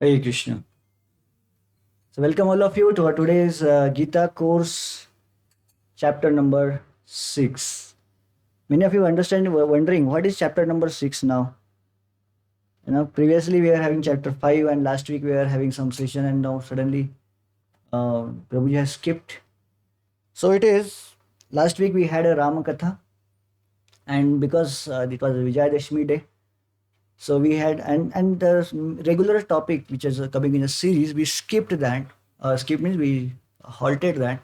Hare Krishna. So, welcome all of you to our today's Gita course, chapter number 6. Many of you understand, were wondering what is chapter number 6 now? Previously we were having chapter 5, and last week we were having some session, and now suddenly Prabhuji has skipped. So, it is last week we had a Rama Katha, and because it was Vijayadashmi day, so we had and the regular topic which is coming in a series, we skipped that. Skip means we halted that,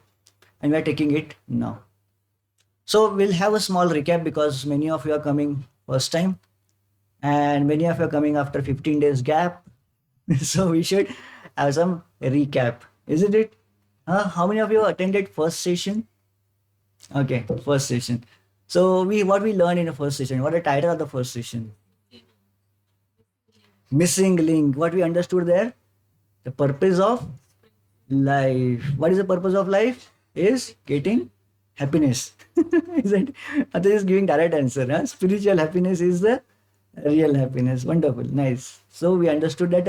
and we are taking it now. So we'll have a small recap because many of you are coming first time, and many of you are coming after 15 days gap. So we should have some recap, isn't it? How many of you attended first session? Okay, first session. So we what we learned in the first session? What the title of the first session? Missing link. What we understood there? The purpose of life. What is the purpose of life? Is getting happiness. Isn't Atha is giving direct answer. Huh? Spiritual happiness is the real happiness. Wonderful. Nice. So we understood that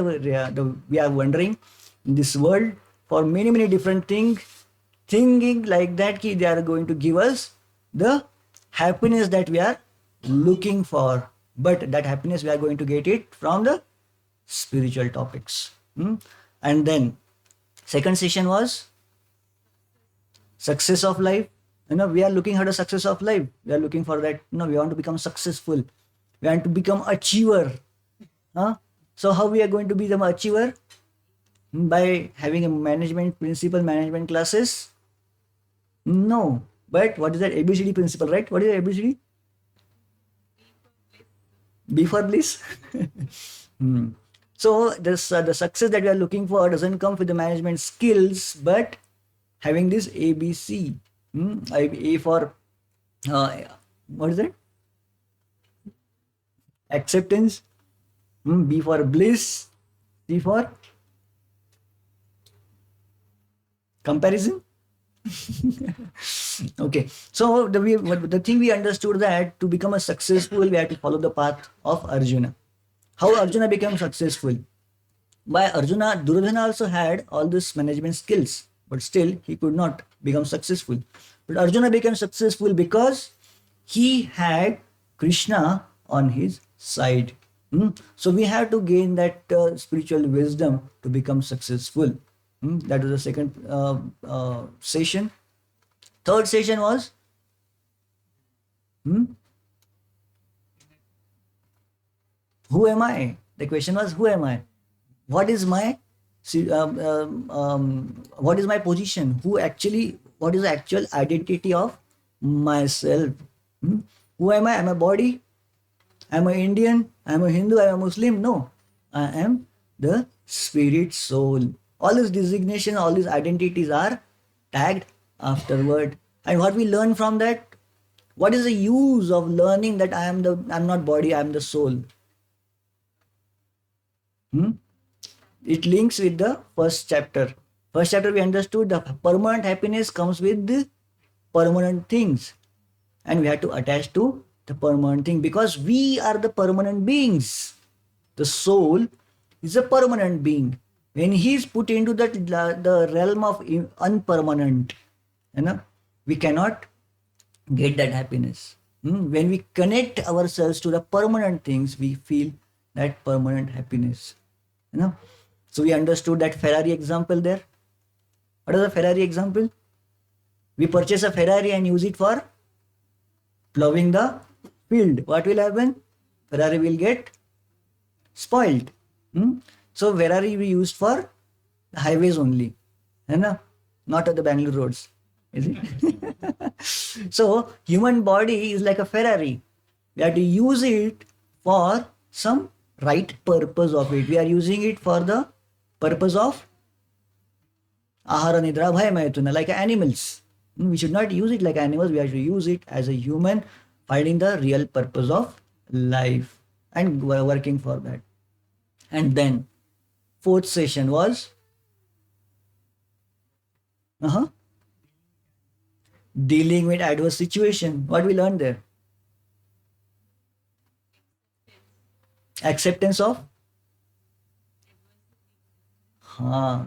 we are wondering in this world for many, many different things, thinking like that ki they are going to give us the happiness that we are looking for. But that happiness we are going to get it from the spiritual topics. And then second session was success of life. We are looking at the success of life. We are looking for that. We want to become successful. We want to become achiever. So how we are going to be the achiever? By having a management principle, management classes? No. But what is that ABCD principle, right? What is the ABCD? B for bliss. So this the success that we are looking for doesn't come with the management skills, but having this ABC. A for what is that? Acceptance. B for bliss. C for comparison. Okay, so the thing we understood that to become a successful, we have to follow the path of Arjuna. How Arjuna became successful? By Arjuna, Duryodhana also had all these management skills, but still he could not become successful. But Arjuna became successful because he had Krishna on his side. So we have to gain that spiritual wisdom to become successful. That was the second session. Third session was who am I? The question was who am I? What is my what is my position? What is the actual identity of myself? Who am I? Am I a body? Am I Indian? Am I Hindu? Am I Muslim? No, I am the spirit soul. All these designations, all these identities are tagged afterward. And what we learn from that? What is the use of learning that I'm not body, I'm the soul? It links with the first chapter. First chapter we understood the permanent happiness comes with the permanent things, and we have to attach to the permanent thing because we are the permanent beings. The soul is a permanent being. When he is put into the realm of unpermanent, we cannot get that happiness. When we connect ourselves to the permanent things, we feel that permanent happiness. So we understood that Ferrari example there. What is a Ferrari example? We purchase a Ferrari and use it for plowing the field. What will happen? Ferrari will get spoiled. So Ferrari we used for highways only, not at the Bangalore roads. Is it? So human body is like a Ferrari. We have to use it for some right purpose of it. We are using it for the purpose of ahara nidra bhaya mayatuna, like animals. We should not use it like animals. We have to use it as a human, finding the real purpose of life and working for that. And then fourth session was dealing with adverse situation. What we learned there? Acceptance of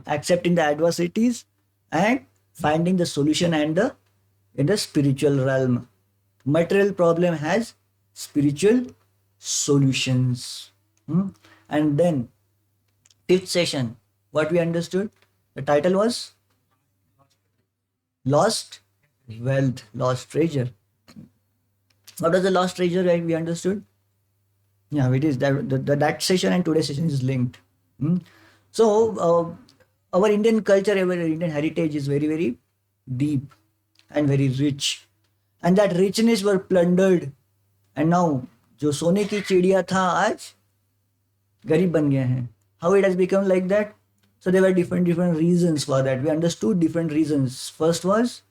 accepting the adversities and finding the solution and the in the spiritual realm. Material problem has spiritual solutions. And then fifth session, what we understood? The title was Lost Wealth, Lost Treasure. What was the lost treasure we understood? Yeah, it is that session and today's session is linked. So our Indian culture, our Indian heritage is very, very deep and very rich, and that richness were plundered. And now, जो सोने की चिड़िया था आज गरीब बन गए हैं. How it has become like that? So there were different reasons for that. We understood different reasons. First was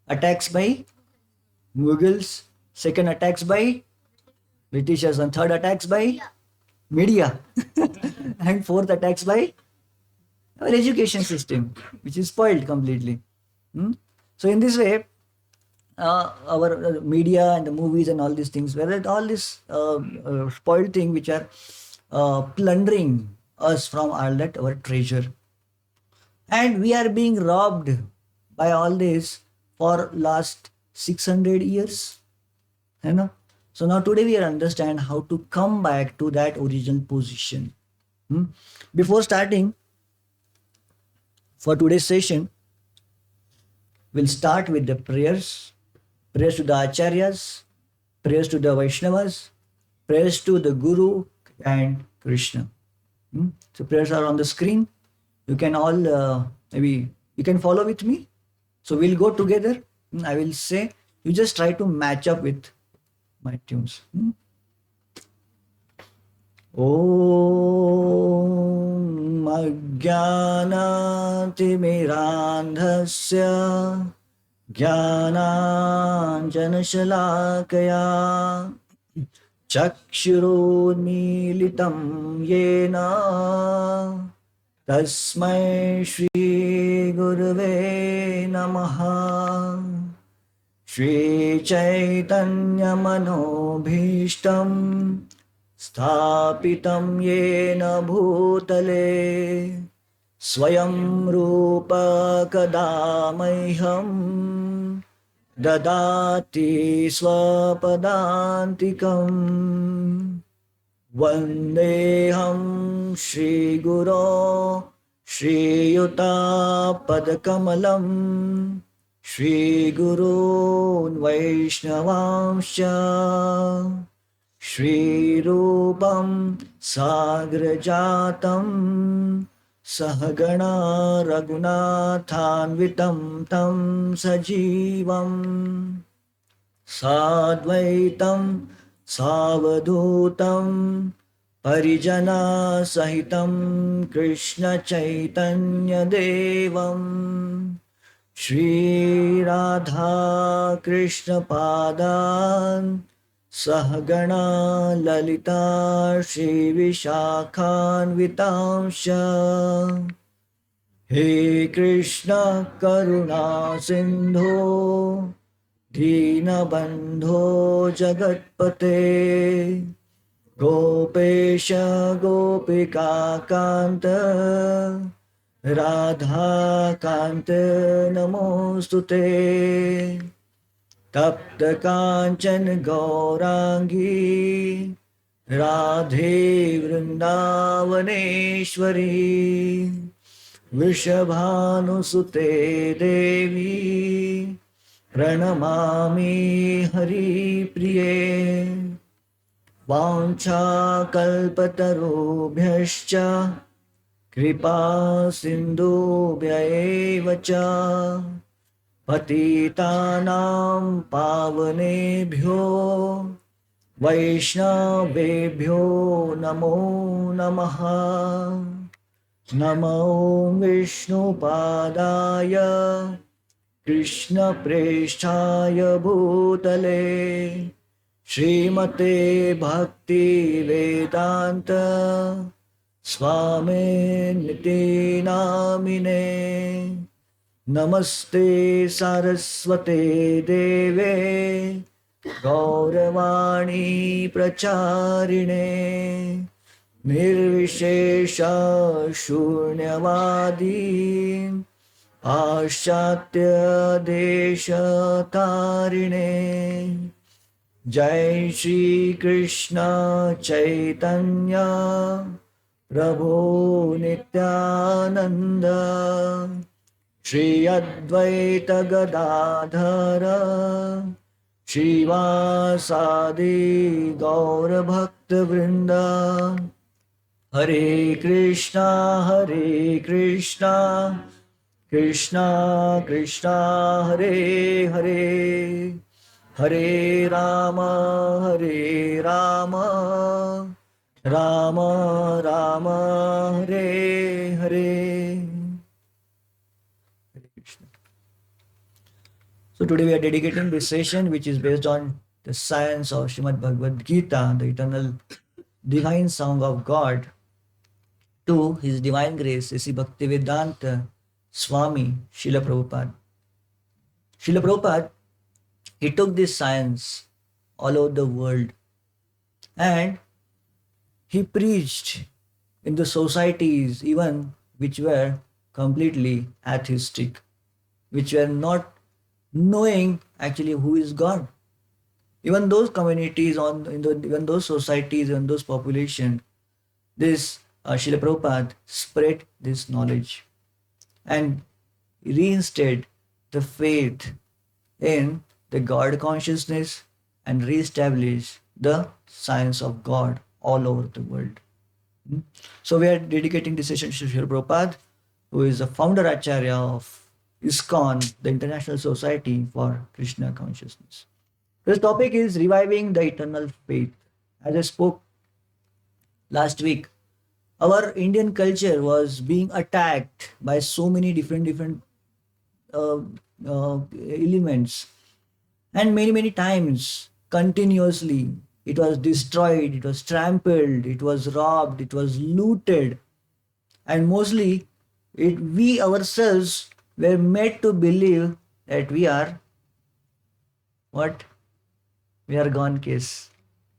attacks by Mughals. Second, attacks by Britishers. And third, attacks by media. And fourth, attacks by our education system, which is spoiled completely. So in this way, our media and the movies and all these things, whether all this spoiled thing which are plundering us from all that our treasure, and we are being robbed by all this for last 600 years, you know. So now today we understand how to come back to that original position. Before starting for today's session, we'll start with the prayers to the acharyas, prayers to the Vaishnavas, prayers to the Guru and Krishna. So prayers are on the screen. You can all maybe you can follow with me. So we'll go together. I will say, you just try to match up with my tunes. Om Ajnanatimirandhasya Jnananjanashalakaya Chakshurunmilitam Yena Tasmai Shri Gurave Namaha. Shri Chaitanya Manobhishtam Sthapitam Yena Bhutale Swayam Rupa Kadamaiham Dadati Swapadantikam Vandeham Shri Guru Shri Yuta Padakamalam Shri Gurun Vaishnavamscha Shri Rupam Sagrajatam Sahagana Raghunathanvitam Tam Sajivam Sadvaitam Savadhutam Parijana Sahitam Krishna Chaitanya Devam Shri Radha Krishna Padan Sahagana Lalita Shri Vishakhan Vitamsha. He Krishna Karuna Sindhu Dina Bandho Jagatpate Gopesha Gopika Kanta Radha Kanta Namostute Tapta Kanchan Gaurangi Radhe Vrindavaneshwari Vrishabhanusute Devi Pranamami Hari Priye Vancha Kalpatarubhyascha Kripa Sindhubhya Evacha Patitanam Pavanebhyo Vaishnavebhyo Namo Namaha. Namo Vishnu Padaya Krishna Preshthaya Bhutale Srimate Bhakti Vedanta Swami Niti Namine. Namaste Saraswate Deve Gauravani Pracharine निर्विशेषा शून्यवादी पाश्चात्य देशतारिणे जय श्री कृष्ण चैतन्य प्रभो नित्यानंद श्री अद्वैत गदाधर श्रीवासादि गौर भक्त वृंद हरे Krishna Krishna Krishna Hare Hare Hare Ram Ram Ram Hare Hare. Hare Krishna. So today we are dedicating this session which is based on the science of Srimad Bhagavad Gita, the eternal divine song of God, to His Divine Grace, Sri Bhaktivedanta Swami Srila Prabhupada. Srila Prabhupada, he took this science all over the world and he preached in the societies even which were completely atheistic, which were not knowing actually who is God. Even those communities even those societies and those population, this Srila Prabhupada spread this knowledge and reinstated the faith in the God consciousness and reestablish the science of God all over the world. Hmm? So we are dedicating this session to Srila Prabhupada, who is the founder Acharya of ISKCON, the International Society for Krishna Consciousness. This topic is reviving the eternal faith. As I spoke last week, our Indian culture was being attacked by so many different uh, elements, and many times continuously it was destroyed, it was trampled, it was robbed, it was looted, and mostly we ourselves were made to believe that we are what, we are gone case,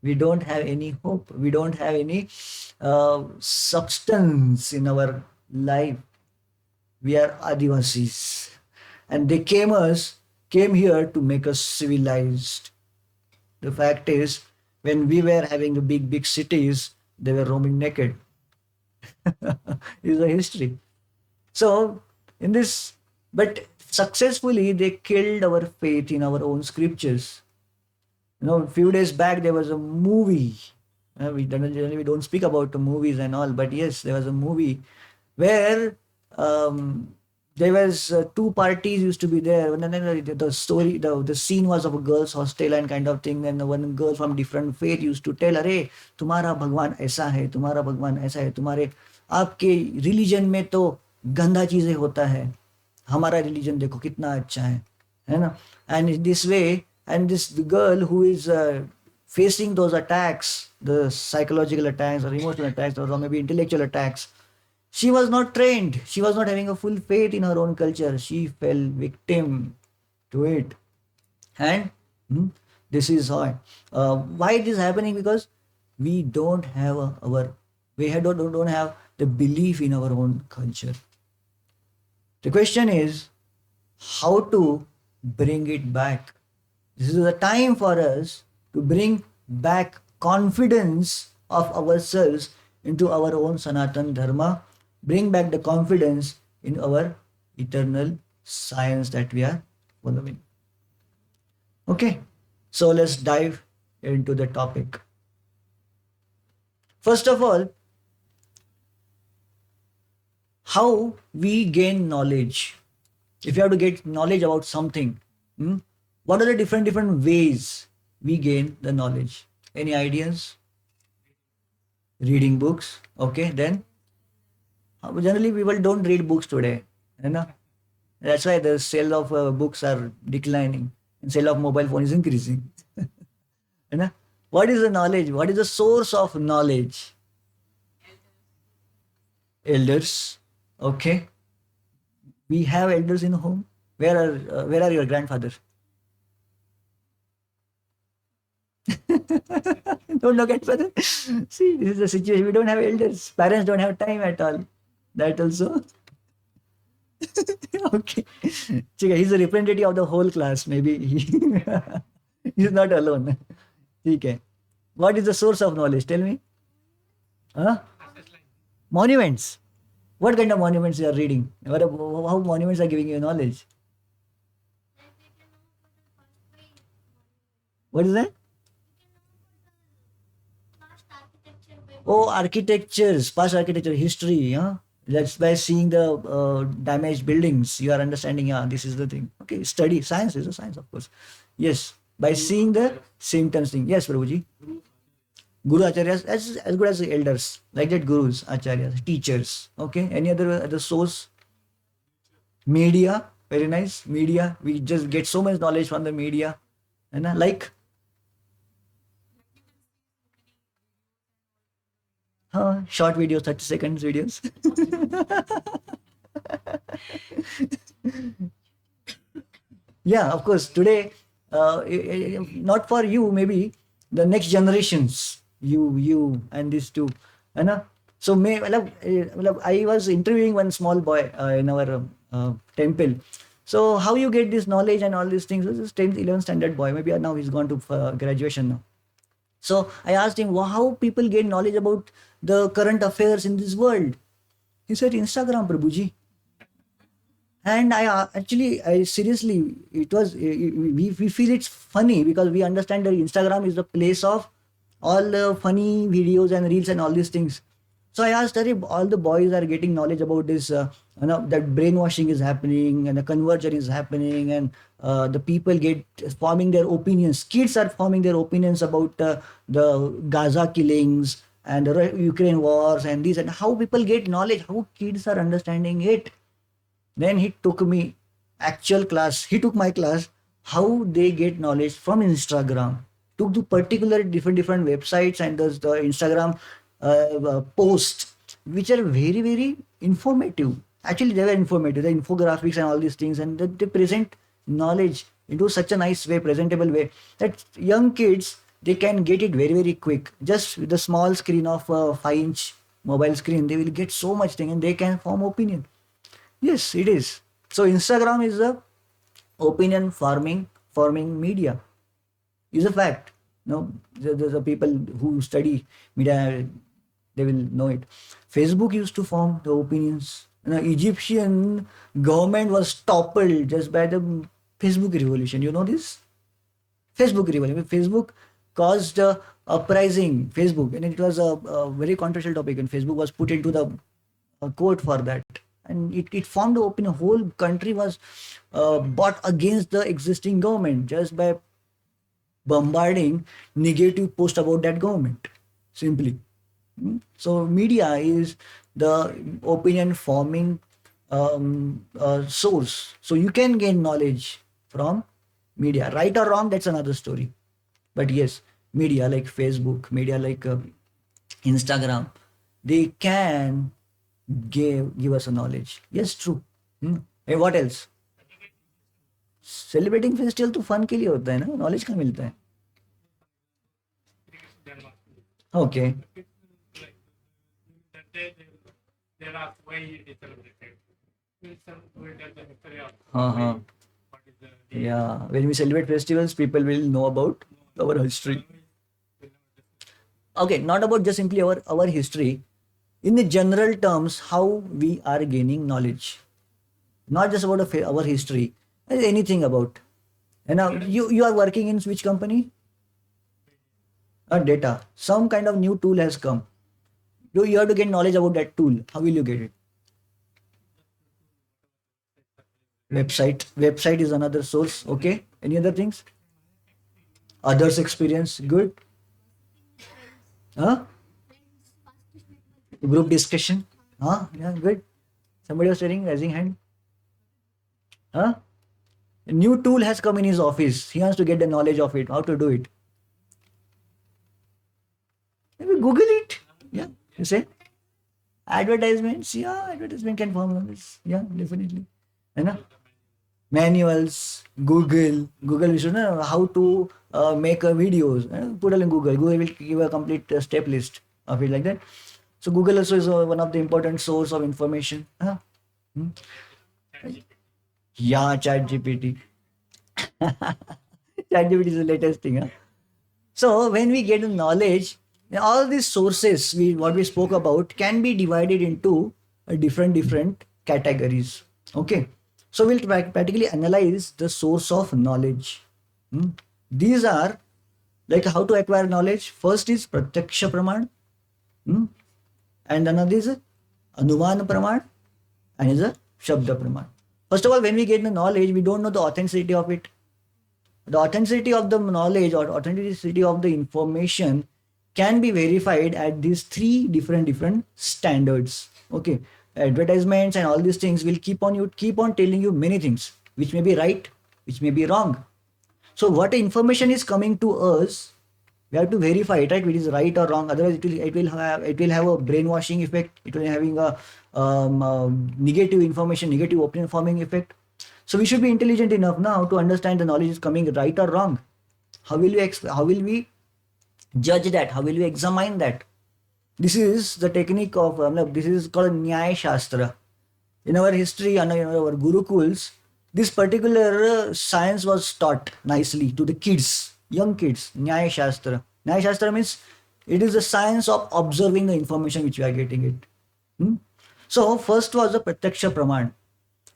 we don't have any hope, we don't have any substance in our life, we are Adivasis, and they came here to make us civilized. The fact is, when we were having the big cities, they were roaming naked. Is a history. So in this, but successfully they killed our faith in our own scriptures. A few days back there was a movie. We don't speak about the movies and all, but yes, there was a movie where there was two parties used to be there. And then the story, the scene was of a girls' hostel and kind of thing. And one girl from different faith used to tell, "अरे तुम्हारा भगवान ऐसा है, तुम्हारा भगवान ऐसा है, तुम्हारे आपके रिलीजन में तो गंदा चीजें होता है, हमारा रिलीजन देखो कितना अच्छा है ना?" And in this way, and this the girl who is facing those attacks, the psychological attacks or emotional attacks or maybe intellectual attacks, she was not trained. She was not having a full faith in her own culture. She fell victim to it. And this is why it is happening, because we don't have don't have the belief in our own culture. The question is how to bring it back. This is the time for us to bring back confidence of ourselves into our own Sanatan Dharma, bring back the confidence in our eternal science that we are following. Okay, so let's dive into the topic. First of all, how we gain knowledge. If you have to get knowledge about something, what are the different ways we gain the knowledge? Any ideas? Reading books. Okay, then generally people don't read books today. You know? That's why the sale of books are declining and sale of mobile phone is increasing. You know? What is the knowledge? What is the source of knowledge? Elders. Okay. We have elders in home. Where are your grandfathers? Don't look at father. See, this is the situation. We don't have elders. Parents don't have time at all. That also. Okay. Chika, he's a representative of the whole class. Maybe he's not alone. Okay. What is the source of knowledge? Tell me. Huh? Monuments. What kind of monuments you are reading? How monuments are giving you knowledge? What is that? Oh, architectures, past architecture, history. Huh? That's by seeing the damaged buildings, you are understanding. Yeah, this is the thing. Okay, study. Science is a science, of course. Yes, by seeing the symptoms thing. Yes, Prabhuji. Guru acharyas as good as the elders, like that. Gurus, acharyas, teachers. Okay. Any other source? Media. Very nice. Media. We just get so much knowledge from the media. And like short videos, 30 seconds videos. Yeah, of course. Today, not for you, maybe the next generations, and these two. है ना? So I was interviewing one small boy in our temple. So how you get this knowledge and all these things? This is 10th, 11th standard boy. Maybe now he's gone to graduation now. So I asked him, how people get knowledge about the current affairs in this world. He said, Instagram, Prabhuji. And I seriously, it was, we feel it's funny because we understand that Instagram is the place of all the funny videos and reels and all these things. So I asked, "Arey, all the boys are getting knowledge about this, that brainwashing is happening and the conversion is happening, and the people get forming their opinions. Kids are forming their opinions about the Gaza killings and the Ukraine wars and these, and how people get knowledge, how kids are understanding it. Then he took me actual class. He took my class. How they get knowledge from Instagram. Took the particular different websites and the Instagram posts, which are very informative. Actually, they were informative. The infographics and all these things, and they present knowledge into such a nice way, presentable way, that young kids they can get it very quick. Just with the small screen of a 5-inch mobile screen, they will get so much thing and they can form opinion. Yes, it is. So Instagram is a opinion forming media. Is a fact. No, the people who study media, they will know it. Facebook used to form the opinions. Egyptian government was toppled just by the Facebook revolution. You know this? Facebook revolution. Facebook caused a uprising. Facebook, and it was a very controversial topic, and Facebook was put into the court for that. And it formed the opinion. Whole country was bought against the existing government just by bombarding negative post about that government. Simply. So media is the opinion forming source. So you can gain knowledge from media. Right or wrong, that's another story. But yes, media like Facebook, media like Instagram, they can give us a knowledge. Yes, true. Hey, what else? Celebrating festival तो fun के लिए होता है ना, knowledge कहाँ मिलता है? Okay. हाँ हाँ. Yeah, when we celebrate festivals, people will know about our history. Okay, not about just simply our history. In the general terms, how we are gaining knowledge, not just about our history, anything about. And now you are working in which company? Data. Some kind of new tool has come. You have to get knowledge about that tool. How will you get it? Website is another source. Okay. Any other things? Others experience. Good. Huh? Group discussion. Huh? Yeah, good. Somebody was saying, raising hand. Huh? A new tool has come in his office. He wants to get the knowledge of it. How to do it? Maybe Google it. Yeah. You say? Advertisements. Yeah, advertisement can form knowledge. Yeah, definitely. You know? manuals, Google, we should know how to make videos. Put it in Google. Google will give a complete step list of it like that. So Google also is one of the important source of information. Hmm? Yeah, Chat GPT. Chat GPT is the latest thing. So when we get knowledge, all these sources what we spoke about can be divided into different categories. Okay, so we'll practically analyze the source of knowledge. Hmm? These are like how to acquire knowledge. First is pratyaksha praman, hmm? And another is anuman praman, and is a shabda praman. First of all, when we get the knowledge, we don't know the authenticity of it. The authenticity of the knowledge or authenticity of the information can be verified at these three different standards. Okay, advertisements and all these things will keep on telling you many things which may be right, which may be wrong. So what information is coming to us, we have to verify it, right? Which is right or wrong. Otherwise, it will have a brainwashing effect. It will having a negative information, negative opinion forming effect. So we should be intelligent enough now to understand the knowledge is coming right or wrong. How will we judge that? How will we examine that? This is the technique of this is called Nyaya Shastra. In our history and in our Gurukuls, this particular science was taught nicely to the kids, young kids. Nyaya Shastra. Nyaya Shastra means it is the science of observing the information which we are getting it. Hmm? So first was the Pratyaksha Praman.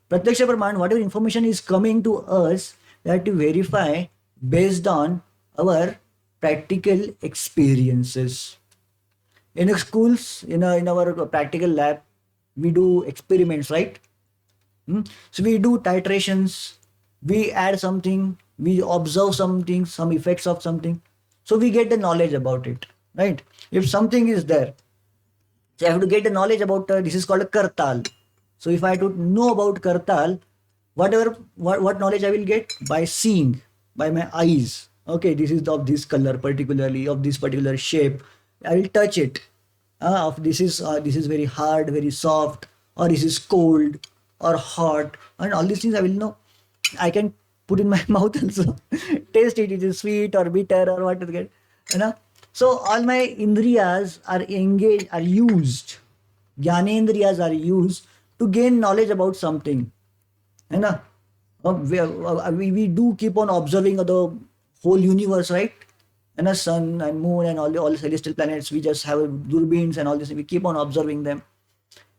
Pratyaksha Praman, whatever information is coming to us, we have to verify based on our practical experiences. In the schools, in our practical lab, we do experiments, right? So we do titrations, we add something, we observe something, some effects of something. So we get the knowledge about it, right? If something is there, so I have to get the knowledge about this is called a kartal. So if I don't know about kartal, what knowledge I will get by seeing, by my eyes. Okay, this is of this color, particularly of this particular shape. I will touch it. Of this is very hard, very soft, or this is cold or hot, and all these things I will know. I can put in my mouth also, taste it. It is sweet or bitter or what is it, you know. So all my indriyas are engaged, are used. Jnanendriyas are used to gain knowledge about something. You know, we do keep on observing the whole universe, right? And the sun and moon and all the celestial planets, we just have durbeens and all this. We keep on observing them.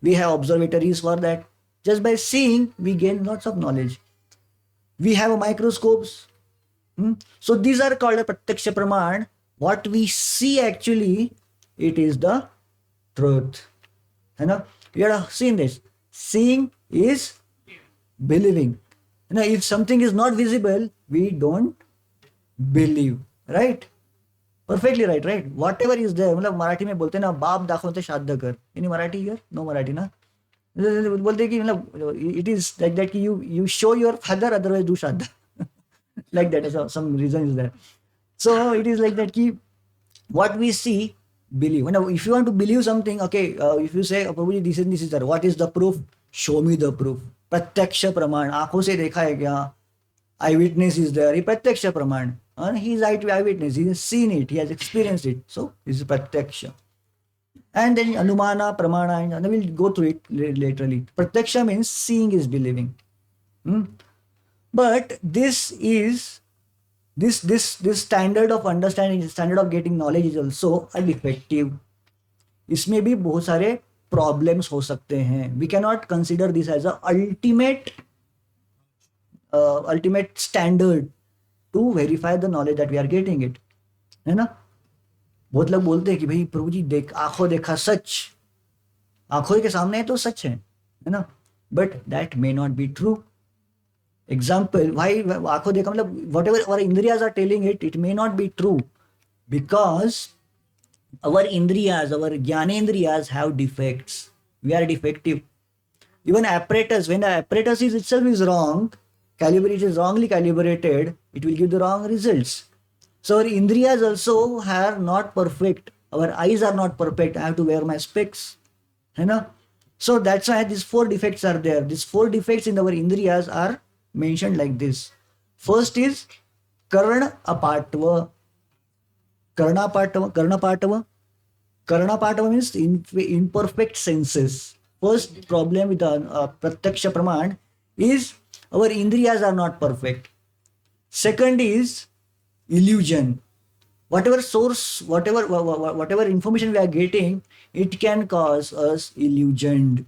We have observatories for that. Just by seeing, we gain lots of knowledge. We have microscopes. So these are called a pratyaksha praman. What we see actually, it is the truth. You know, you have seen this. Seeing is believing. You know, if something is not visible, we don't believe, right? Perfectly right, right? Whatever is there, मतलब मराठी में बोलते हैं ना बाप दाखवते श्राद्ध कर. Any Marathi here? No Marathi ना. बोलते हैं कि मतलब it is like that कि you show your father, otherwise do श्राद्ध. Like that, so some reason is there. So it is like that कि what we see, believe. Now, if you want to believe something, okay, if you say, Prabhuji, this is that. What is the proof? Show me the proof. Pratyaksha praman. आंखों से देखा है क्या? Eyewitness is there. Pratyaksha praman. He is eyewitness. He has seen it. He has experienced it. So this is pratyaksha. And then anumana, pramana, and we'll go through it laterally. Pratyaksha means seeing is believing. But this is this standard of understanding, standard of getting knowledge is also a defective. इसमें भी बहुत सारे problems हो सकते हैं. We cannot consider this as a ultimate standard to verify the knowledge that we are getting it. है ना? बहुत लोग बोलते हैं कि भाई प्रभु जी देख आंखों देखा सच, आंखों के सामने है तो सच है ना? But that may not be true. Example, why आंखों देखा मतलब whatever our indriyas are telling it, it may not be true because our indriyas, our jnanendriyas have defects. We are defective. Even apparatus, when the apparatus is itself is wrong, calibrated is wrongly calibrated, it will give the wrong results. So our indriyas also are not perfect. Our eyes are not perfect. I have to wear my specs. You know? So that's why these 4 defects are there. These 4 defects in our indriyas are mentioned like this. First is Karna Apatva. Karnapatava. Karnapatava means imperfect senses. First problem with the Pratyaksha Praman is our Indriyas are not perfect. Second is illusion. Whatever source, whatever information we are getting, it can cause us illusion.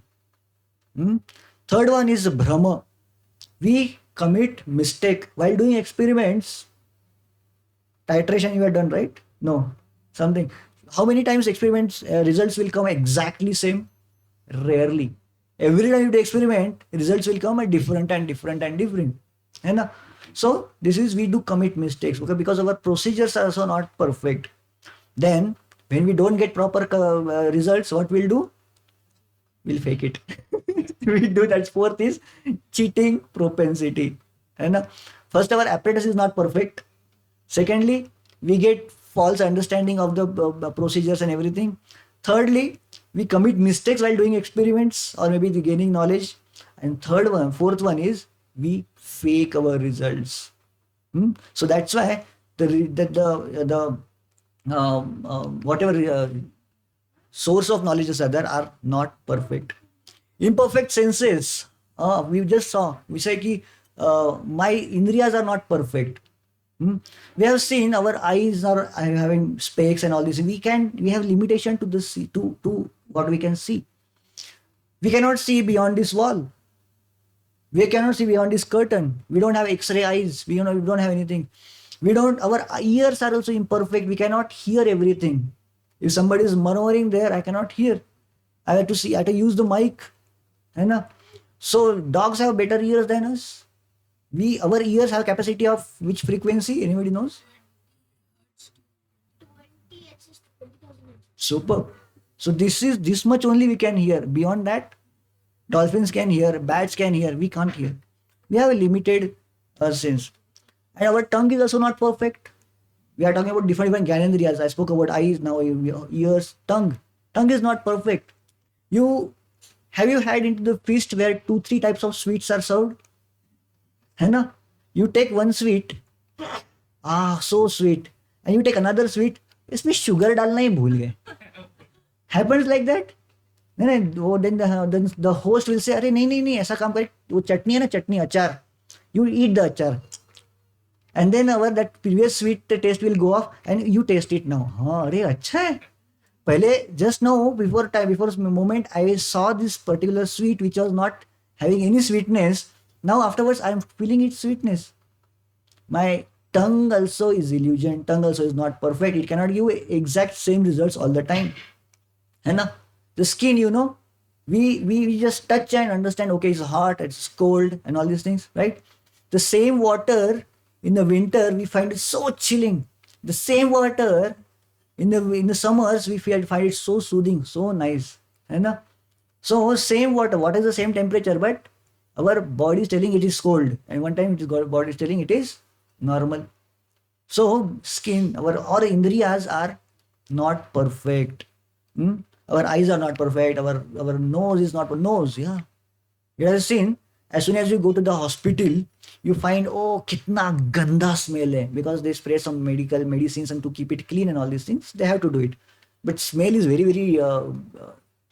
Third one is Brahma. We commit mistake while doing experiments. Titration you have done, right? No, something. How many times experiments results will come exactly same? Rarely. Every time you do experiment, results will come at different and different and different. And so this is we do commit mistakes, okay, because our procedures are also not perfect. Then when we don't get proper results, what we'll do? We'll fake it. We do that. Fourth is cheating propensity. And first, our apparatus is not perfect. Secondly, we get false understanding of the procedures and everything. Thirdly, we commit mistakes while doing experiments or maybe the gaining knowledge. And fourth one is we fake our results. So that's why the whatever source of knowledge are there are not perfect. Imperfect senses. We just saw. We say ki my indriyas are not perfect. We have seen our eyes are having specs and all this. We have limitation to this to what we can see. We cannot see beyond this wall. We cannot see beyond this curtain. We don't have X-ray eyes. We don't have anything. Our ears are also imperfect. We cannot hear everything. If somebody is murmuring there, I cannot hear. I have to use the mic. So dogs have better ears than us. Our ears have capacity of which frequency? Anybody knows? Super. So this much only we can hear. Beyond that, dolphins can hear, bats can hear. We can't hear. We have a limited sense. And our tongue is also not perfect. We are talking about different Gyanendriyas. I spoke about eyes, now ears, tongue. Tongue is not perfect. Have you had into the feast where 2-3 types of sweets are served? You take one sweet, so sweet, and you take another sweet, इसमें sugar डालना ही भूल गए. Happens like that? Then the host will say, अरे नहीं ऐसा काम करे, वो चटनी है ना, चटनी अचार. You eat the achar. And then that previous sweet taste will go off and you taste it now. अरे अच्छा है. पहले just now before moment I saw this particular sweet which was not having any sweetness. Now afterwards I am feeling its sweetness. My tongue also is illusion. Tongue also is not perfect. It cannot give exact same results all the time. And the skin, we just touch and understand, okay, it's hot, it's cold and all these things, right? The same water in the winter, we find it so chilling. The same water in the summers, we find it so soothing, so nice. So same water, what is the same temperature, but our body is telling it is cold, and one time body is telling it is normal. So skin, our indriyas are not perfect. Our eyes are not perfect. Our nose is not nose. Yeah, you have seen. As soon as you go to the hospital, you find kitna ganda smell hai, because they spray some medical medicines and to keep it clean and all these things. They have to do it, but smell is very very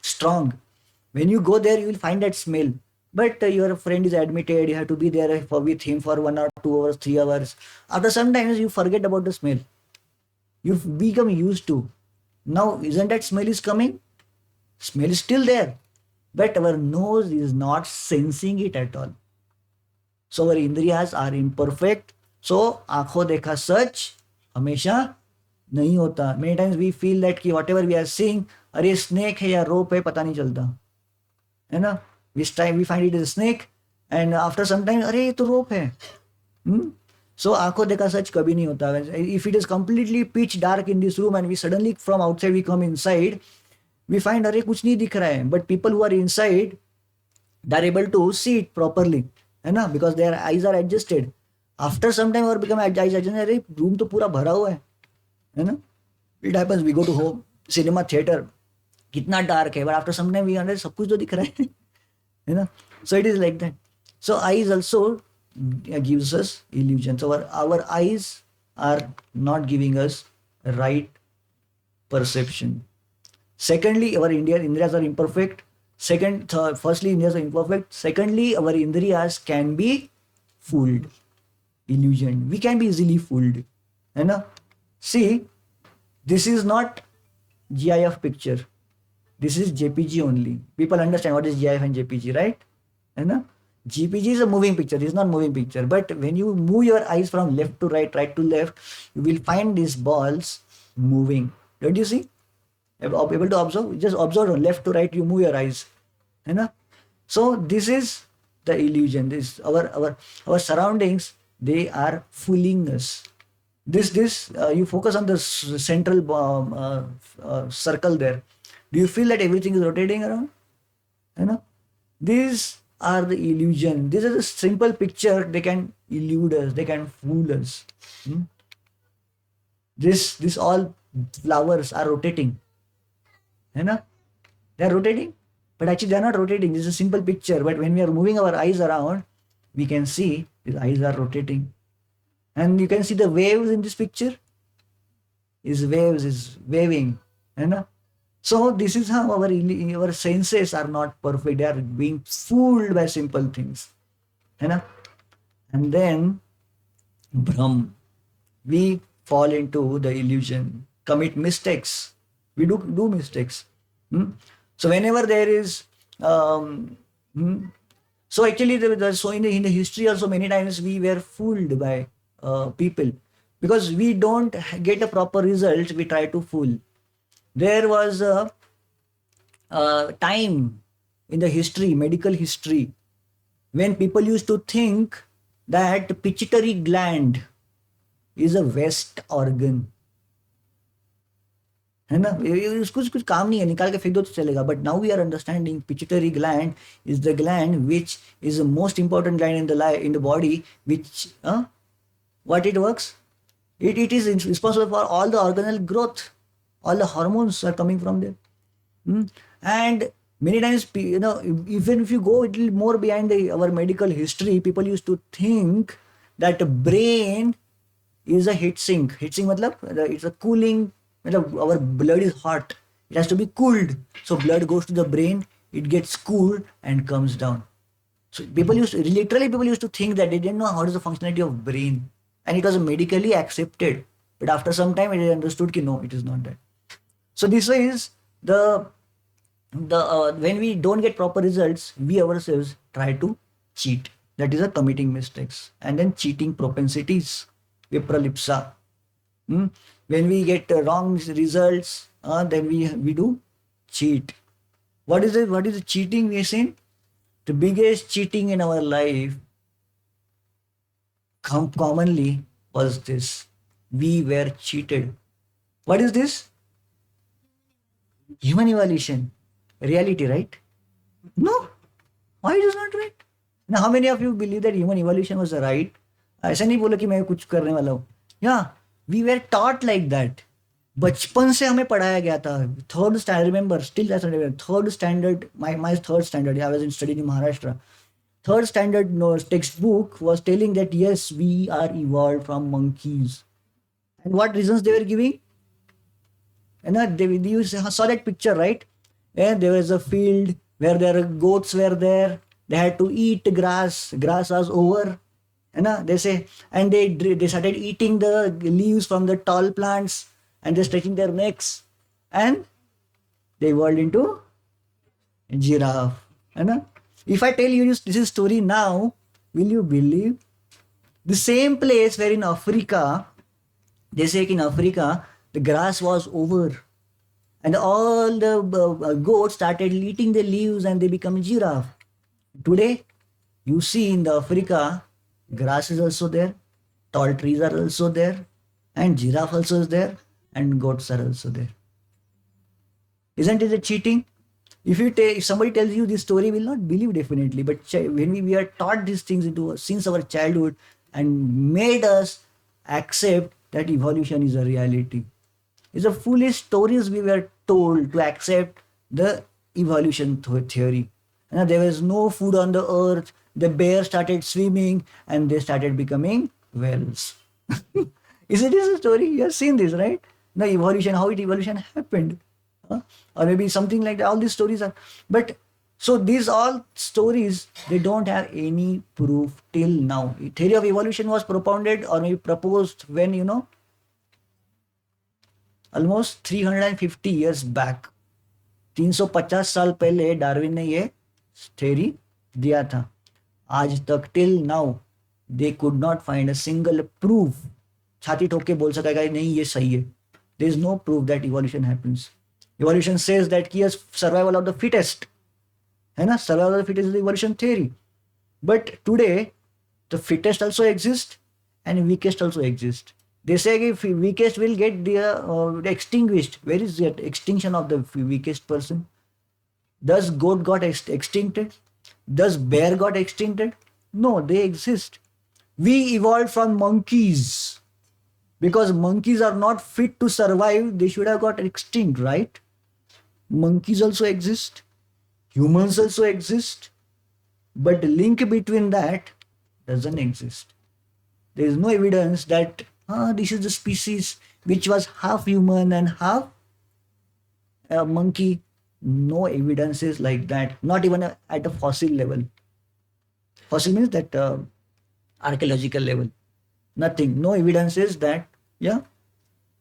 strong. When you go there, you will find that smell. But your friend is admitted, you have to be there with him for 1 or 2 hours, 3 hours. After some times, you forget about the smell. You become used to. Now, isn't that smell is coming? Smell is still there. But our nose is not sensing it at all. So, our indriyas are imperfect. So, आँखों देखा सच हमेशा नहीं होता. Many times we feel that कि whatever we are seeing, अरे snake है या rope है पता नहीं चलता. है ना? This time we find it is a snake, and after some time, अरे ये तो rope है. So आंखों देखा सच कभी नहीं होता. If it is completely pitch dark in this room and we suddenly from outside we come inside, we find अरे कुछ नहीं दिख रहा है. But people who are inside, they are able to see it properly, है ना? Because their eyes are adjusted. After some time और become eyes adjusted, अरे room तो पूरा भरा हुआ है ना? It happens. We go to home cinema theater, कितना dark है, but after some time we understand सब कुछ तो दिख रहा है. So it is like that. So eyes also gives us illusions. Our eyes are not giving us right perception. Secondly, our Indriyas are imperfect. Firstly, Indriyas are imperfect. Secondly, our Indriyas can be fooled, illusion. We can be easily fooled. You know? See, this is not GIF picture. This is JPG only. People understand what is GIF and JPG, right? You know? GPG is a moving picture. It's not moving picture. But when you move your eyes from left to right to left, you will find these balls moving. Don't you see? Able to observe? Just observe from left to right. You move your eyes. You know? So this is the illusion. This our surroundings. They are fooling us. You focus on the central circle there. Do you feel that everything is rotating around? You know, these are the illusion. This is a simple picture. They can elude us. They can fool us. Hmm? This all flowers are rotating. You know, they are rotating, but actually they are not rotating. This is a simple picture. But when we are moving our eyes around, we can see these eyes are rotating. And you can see the waves in this picture. Waves is waving. You know? So this is how our senses are not perfect. They are being fooled by simple things. You know? And then Brahm, we fall into the illusion, commit mistakes. We do mistakes. Hmm? So whenever there is so actually so in the history also many times we were fooled by people, because we don't get a proper result, we try to fool. There was a time in the history, medical history, when people used to think that pituitary gland is a waste organ. है ना, उसको कुछ काम नहीं है, निकाल के फेंक दो तो चलेगा. But now we are understanding pituitary gland is the gland which is the most important gland in the body, which what it works, it is responsible for all the organelle growth, all the hormones are coming from there. And many times, even if you go a little more behind our medical history, people used to think that the brain is a heat sink. Heat sink matlab it's a cooling. Our blood is hot, it has to be cooled, so blood goes to the brain, it gets cooled and comes down. So people used to think that they didn't know what is the functionality of brain, and it was medically accepted. But after some time it is understood that no, it is not that. So this is the when we don't get proper results, we ourselves try to cheat. That is a committing mistakes. And then cheating propensities, vipralipsa. When we get wrong results, then we do cheat. What is it? What is the cheating we are saying? The biggest cheating in our life commonly was this: we were cheated. What is this? Human evolution. Reality, right? No. Why it is not right? Now, how many of you believe that human evolution was right? ऐसा नहीं बोला कि मैं कुछ करने वाला हूँ. Yeah, we were taught like that. बचपन से हमें पढ़ाया गया था. Third standard, remember, still that's third standard. My third standard. I was studying in Maharashtra. Third standard textbook was telling that yes, we are evolved from monkeys. And what reasons they were giving? And you saw that picture, right? And there was a field where there goats were there. They had to eat grass. Grass was over. They say, and they started eating the leaves from the tall plants, and they're stretching their necks, and they evolved into giraffe. If I tell you this is story now, will you believe? The same place where in Africa, they say in Africa, the grass was over, and all the goats started eating the leaves, and they become giraffe. Today, you see in the Africa, grass is also there, tall trees are also there, and giraffe also is there, and goats are also there. Isn't it a cheating? If somebody tells you this story, you will not believe definitely. But when we are taught these things since our childhood and made us accept that evolution is a reality. It's a foolish stories we were told to accept the evolution theory. There was no food on the earth. The bear started swimming and they started becoming whales. Is a story? You have seen this, right? The evolution, how it evolution happened. Huh? Or maybe something like that. All these stories are, but so these all stories, they don't have any proof till now. Theory of evolution was propounded or maybe proposed when, almost 350 years back. 350 साल पहले Darwin ने ये theory दिया था. आज तक till now they could not find a single proof. छाती ठोक के बोल सकेगा नहीं ये सही है. There is no proof that evolution happens. Evolution says that कि सर्वाइवल ऑफ द फिटेस्ट, है ना, survival of the fittest is the evolution theory. But today the fittest also exist and weakest also exist. They say if weakest will get extinguished. Where is that extinction of the weakest person? Does goat got extincted? Does bear got extincted? No, they exist. We evolved from monkeys because monkeys are not fit to survive. They should have got extinct, right? Monkeys also exist. Humans also exist. But the link between that doesn't exist. There is no evidence that this is the species which was half human and half monkey. No evidences like that. Not even at a fossil level. Fossil means that archaeological level. Nothing. No evidences that. Yeah.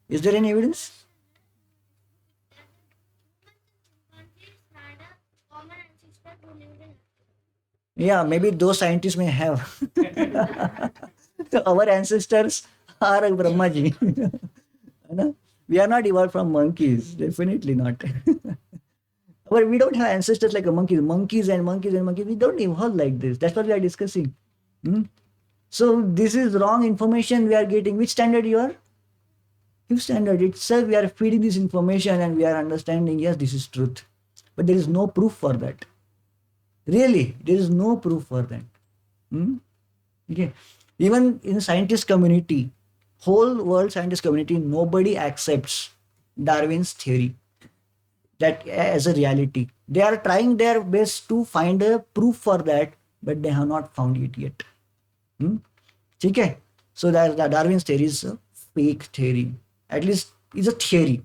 Is there any evidence? Yeah, maybe those scientists may have. Our ancestors are Brahmaji. We are not evolved from monkeys. Definitely not. But we don't have ancestors like a monkey. Monkeys and monkeys and monkeys. We don't evolve like this. That's what we are discussing. So this is wrong information we are getting. Which standard you are? Fifth standard itself, we are feeding this information and we are understanding, yes, this is truth. But there is no proof for that. Really, there is no proof for that. Okay. Even in the scientist community, whole world scientist community, nobody accepts Darwin's theory that as a reality. They are trying their best to find a proof for that, but they have not found it yet. Okay? So that Darwin's theory is a fake theory. At least it's a theory.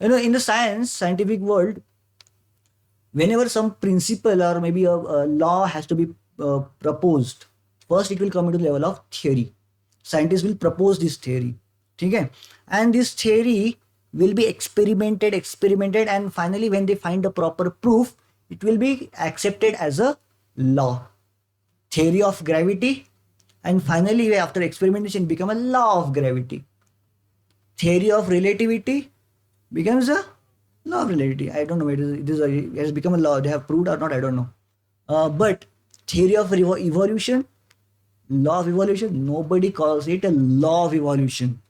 In the scientific world, whenever some principle or maybe a law has to be proposed, first it will come into the level of theory. Scientists will propose this theory. Okay? And this theory will be experimented, and finally when they find the proper proof, it will be accepted as a law. Theory of gravity, and finally after experimentation become a law of gravity. Theory of relativity becomes a law of relativity. I don't know, it has become a law. They have proved or not, I don't know. But theory of evolution, law of evolution, nobody calls it a law of evolution.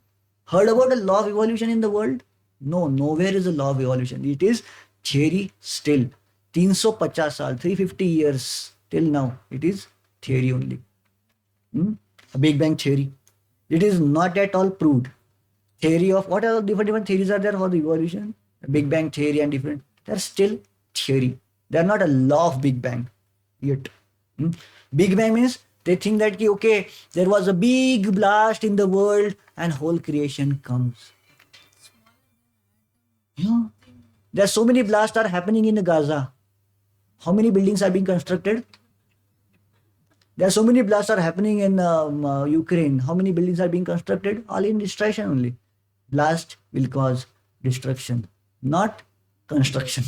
Heard about a law of evolution in the world? No, nowhere is a law of evolution. It is theory still. 350 saal, 350 years till now, it is theory only. A Big Bang theory. It is not at all proved. Theory of what are different theories are there for the evolution? Big Bang theory and different. They are still theory. They are not a law of Big Bang yet. Big Bang means they think that okay, there was a big blast in the world and whole creation comes. Yeah. There are so many blasts are happening in Gaza. How many buildings are being constructed? There are so many blasts are happening in Ukraine. How many buildings are being constructed? All in destruction only. Blast will cause destruction, not construction.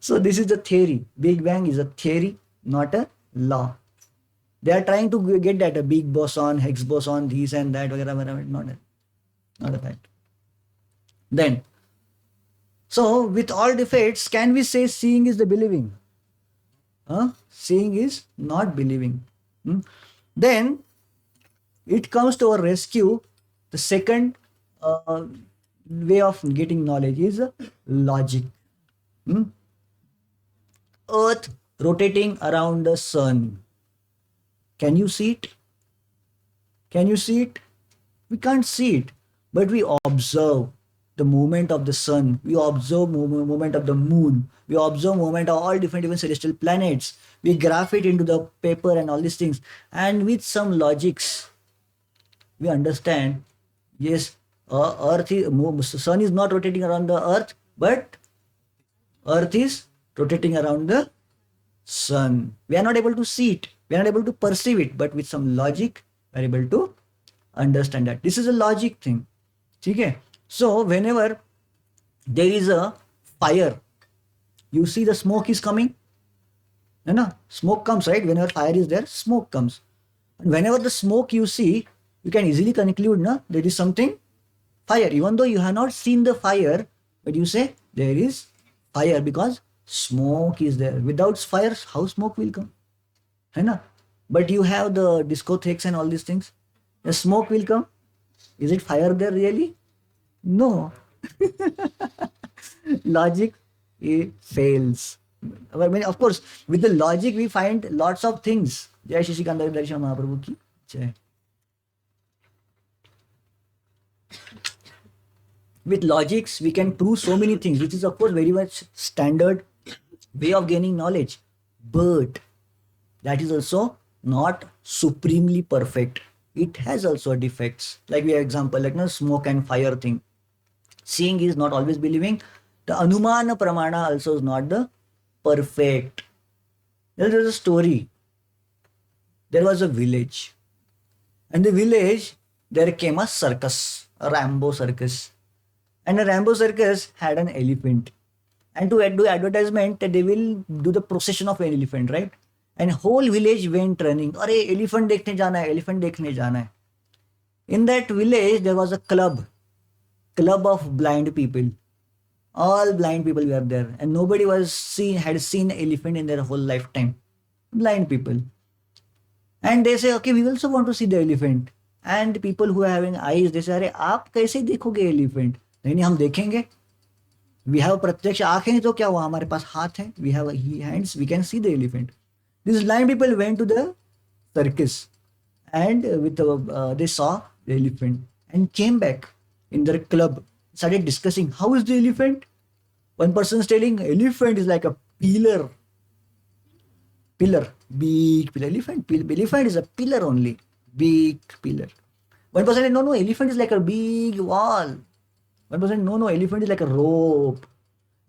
So this is the theory. Big Bang is a theory, not a law. They are trying to get that a big boson, Higgs boson, this and that, whatever, not a fact. Then, so with all defects, can we say seeing is the believing? Seeing is not believing. Then it comes to our rescue. The second way of getting knowledge is logic. Earth rotating around the sun. Can you see it? Can you see it? We can't see it, but we observe. the movement of the sun, we observe movement of the moon, we observe movement of all different celestial planets, we graph it into the paper and all these things, and with some logics we understand, yes, sun is not rotating around the earth, but earth is rotating around the sun. We are not able to see it, we are not able to perceive it, but with some logic we are able to understand that. This is a logic thing. Okay? So whenever there is a fire, you see the smoke is coming. No, smoke comes, right? Whenever fire is there, smoke comes. And whenever the smoke you see, you can easily conclude, no, there is something fire. Even though you have not seen the fire, but you say there is fire because smoke is there. Without fire, how smoke will come? है ना? But you have the discotheques and all these things. The smoke will come. Is it fire there really? No. Logic, it fails. I mean, of course, with the logic we find lots of things. Jai Shri Sikandar Darshan Mahaprabhu ki jai. With logics we can prove so many things, which is of course very much standard way of gaining knowledge. But that is also not supremely perfect. It has also defects. Like we have example, like no smoke and fire thing. Seeing is not always believing. The Anumana Pramana also is not the perfect. There is a story. There was a village. And the village, there came a circus, a Rambo circus. And a Rambo circus had an elephant. And to do advertisement, they will do the procession of an elephant, right? And whole village went running. Arey, elephant dekhne jana hai, elephant dekhne jana hai. In that village, there was a club of blind people. All blind people were there, and nobody had seen elephant in their whole lifetime. Blind people. And they say, okay, we also want to see the elephant. And people who are having eyes, they say, अरे आप कैसे देखोगे elephant? नहीं हम देखेंगे. We have प्रत्यक्ष आँखें नहीं तो क्या हुआ, हमारे पास हाथ है. We have hands, we can see the elephant. These blind people went to the circus, and they saw the elephant and came back in their club, started discussing, how is the elephant? One person is telling, elephant is like a pillar, big pillar. Elephant is a pillar only, big pillar. One person said, no, elephant is like a big wall. One person said, no, elephant is like a rope.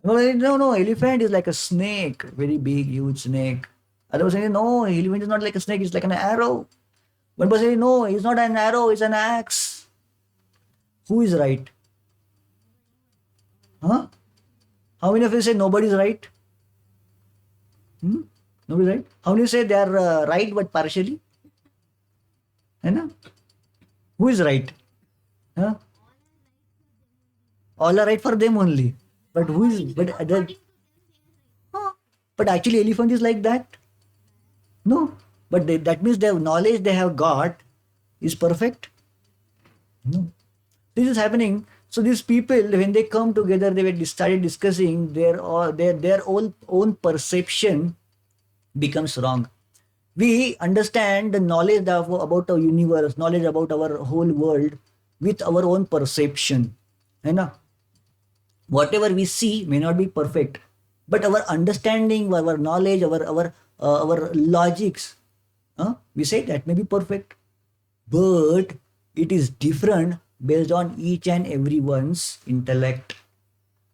One person said, no, elephant is like a snake, very big, huge snake. Other person said, no, elephant is not like a snake, it's like an arrow. One person said, no, it's not an arrow, it's an axe. Who is right? Huh? How many of you say nobody is right? Nobody is right? How many say they are right but partially? है ना? Who is right? Huh? All are right for them only. But who is? But actually, elephant is like that. No. But that means the knowledge they have got is perfect. No. This is happening. So these people, when they come together, they started discussing their own perception becomes wrong. We understand the knowledge about our universe, knowledge about our whole world with our own perception. है ना? Whatever we see may not be perfect, but our understanding, our knowledge, our logics, we say that may be perfect, but it is different based on each and everyone's intellect.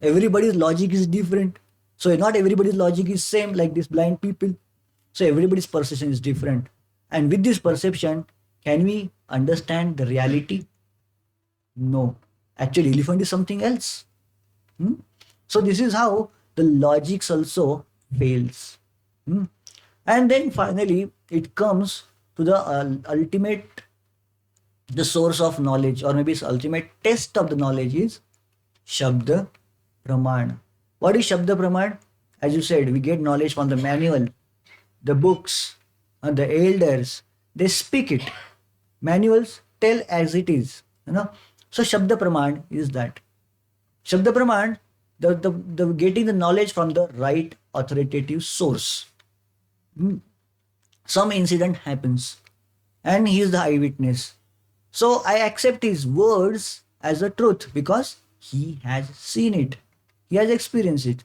Everybody's logic is different. So not everybody's logic is same, like these blind people. So everybody's perception is different. And with this perception, can we understand the reality? No. Actually, elephant is something else. So this is how the logics also fails. And then finally, it comes to the ultimate, the source of knowledge, or maybe its ultimate test of the knowledge is Shabda Praman. What is Shabda Praman? As you said, we get knowledge from the manual, the books, and the elders. They speak it. Manuals tell as it is. So Shabda Praman is that. Shabda Praman, the getting the knowledge from the right authoritative source. Some incident happens and he is the eyewitness. So I accept his words as a truth because he has seen it. He has experienced it.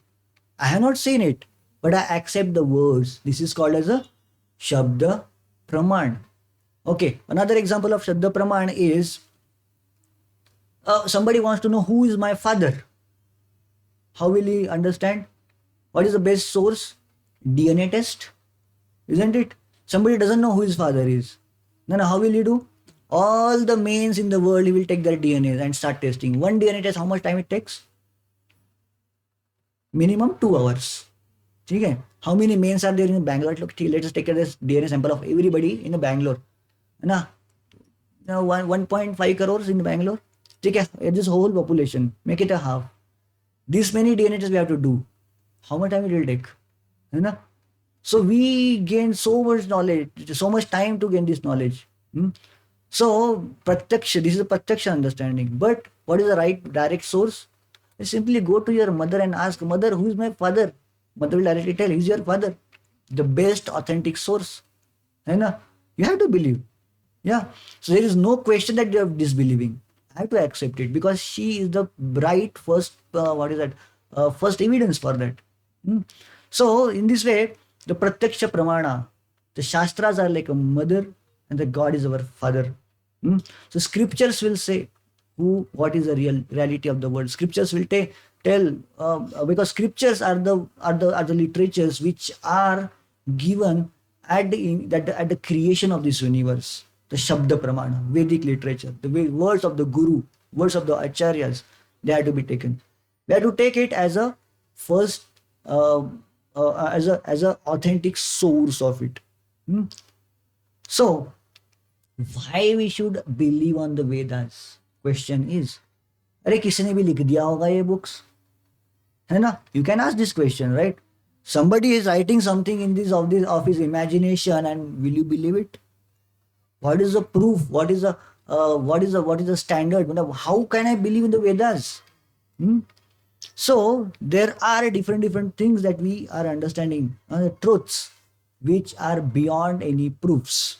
I have not seen it, but I accept the words. This is called as a Shabda Praman. Okay, another example of Shabda Praman is somebody wants to know who is my father. How will he understand? What is the best source? DNA test, isn't it? Somebody doesn't know who his father is. Then how will he do? All the mains in the world, he will take their DNA and start testing. One DNA test, how much time it takes? Minimum 2 hours. Okay. How many mains are there in Bangalore? Look, let's take a DNA sample of everybody in Bangalore. Na, 1.5 crores in Bangalore. Okay. This whole population, make it a half. This many DNA tests we have to do. How much time it will take? Na? So we gain so much knowledge, so much time to gain this knowledge. So Pratyaksha, this is a Pratyaksha understanding. But what is the right direct source? You simply go to your mother and ask, Mother, who is my father? Mother will directly tell, he's your father. The best authentic source. You have to believe. Yeah. So there is no question that you are disbelieving. I have to accept it because she is the right first, first evidence for that. So in this way, the Pratyaksha Pramana, the Shastras are like a mother and the God is our father. So scriptures will say what is the reality of the world. Scriptures will tell because scriptures are the literatures which are given at the creation of this universe. The Shabda Pramana, Vedic literature, the words of the Guru, words of the Acharyas, they have to be taken. We have to take it as a first, as a authentic source of it. So, why we should believe on the Vedas? Question is, अरे किसी ने भी लिख दिया होगा ये books, है ना? You can ask this question, right? Somebody is writing something in this of his imagination, and will you believe it? What is the proof? What is the standard? How can I believe in the Vedas? So there are different things that we are understanding, truths which are beyond any proofs.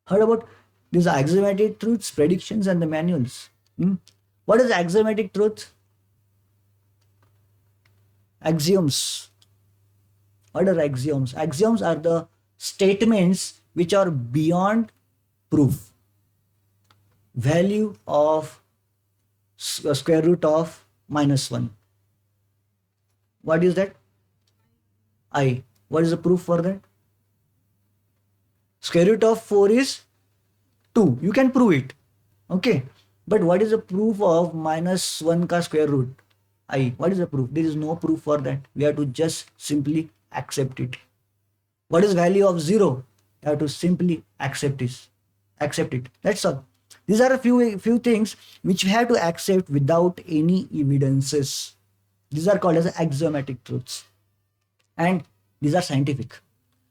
Heard about these axiomatic truths, predictions, and the manuals? What is axiomatic truth? Axioms. What are axioms? Axioms are the statements which are beyond proof. Value of square root of -1. What is that? I. What is the proof for that? Square root of 4 is 2. You can prove it. Okay. But what is the proof of -1 ka square root? I. What is the proof? There is no proof for that. We have to just simply accept it. What is value of 0? You have to simply accept it. Accept it. That's all. These are a few things which we have to accept without any evidences. These are called as axiomatic truths. And these are scientific.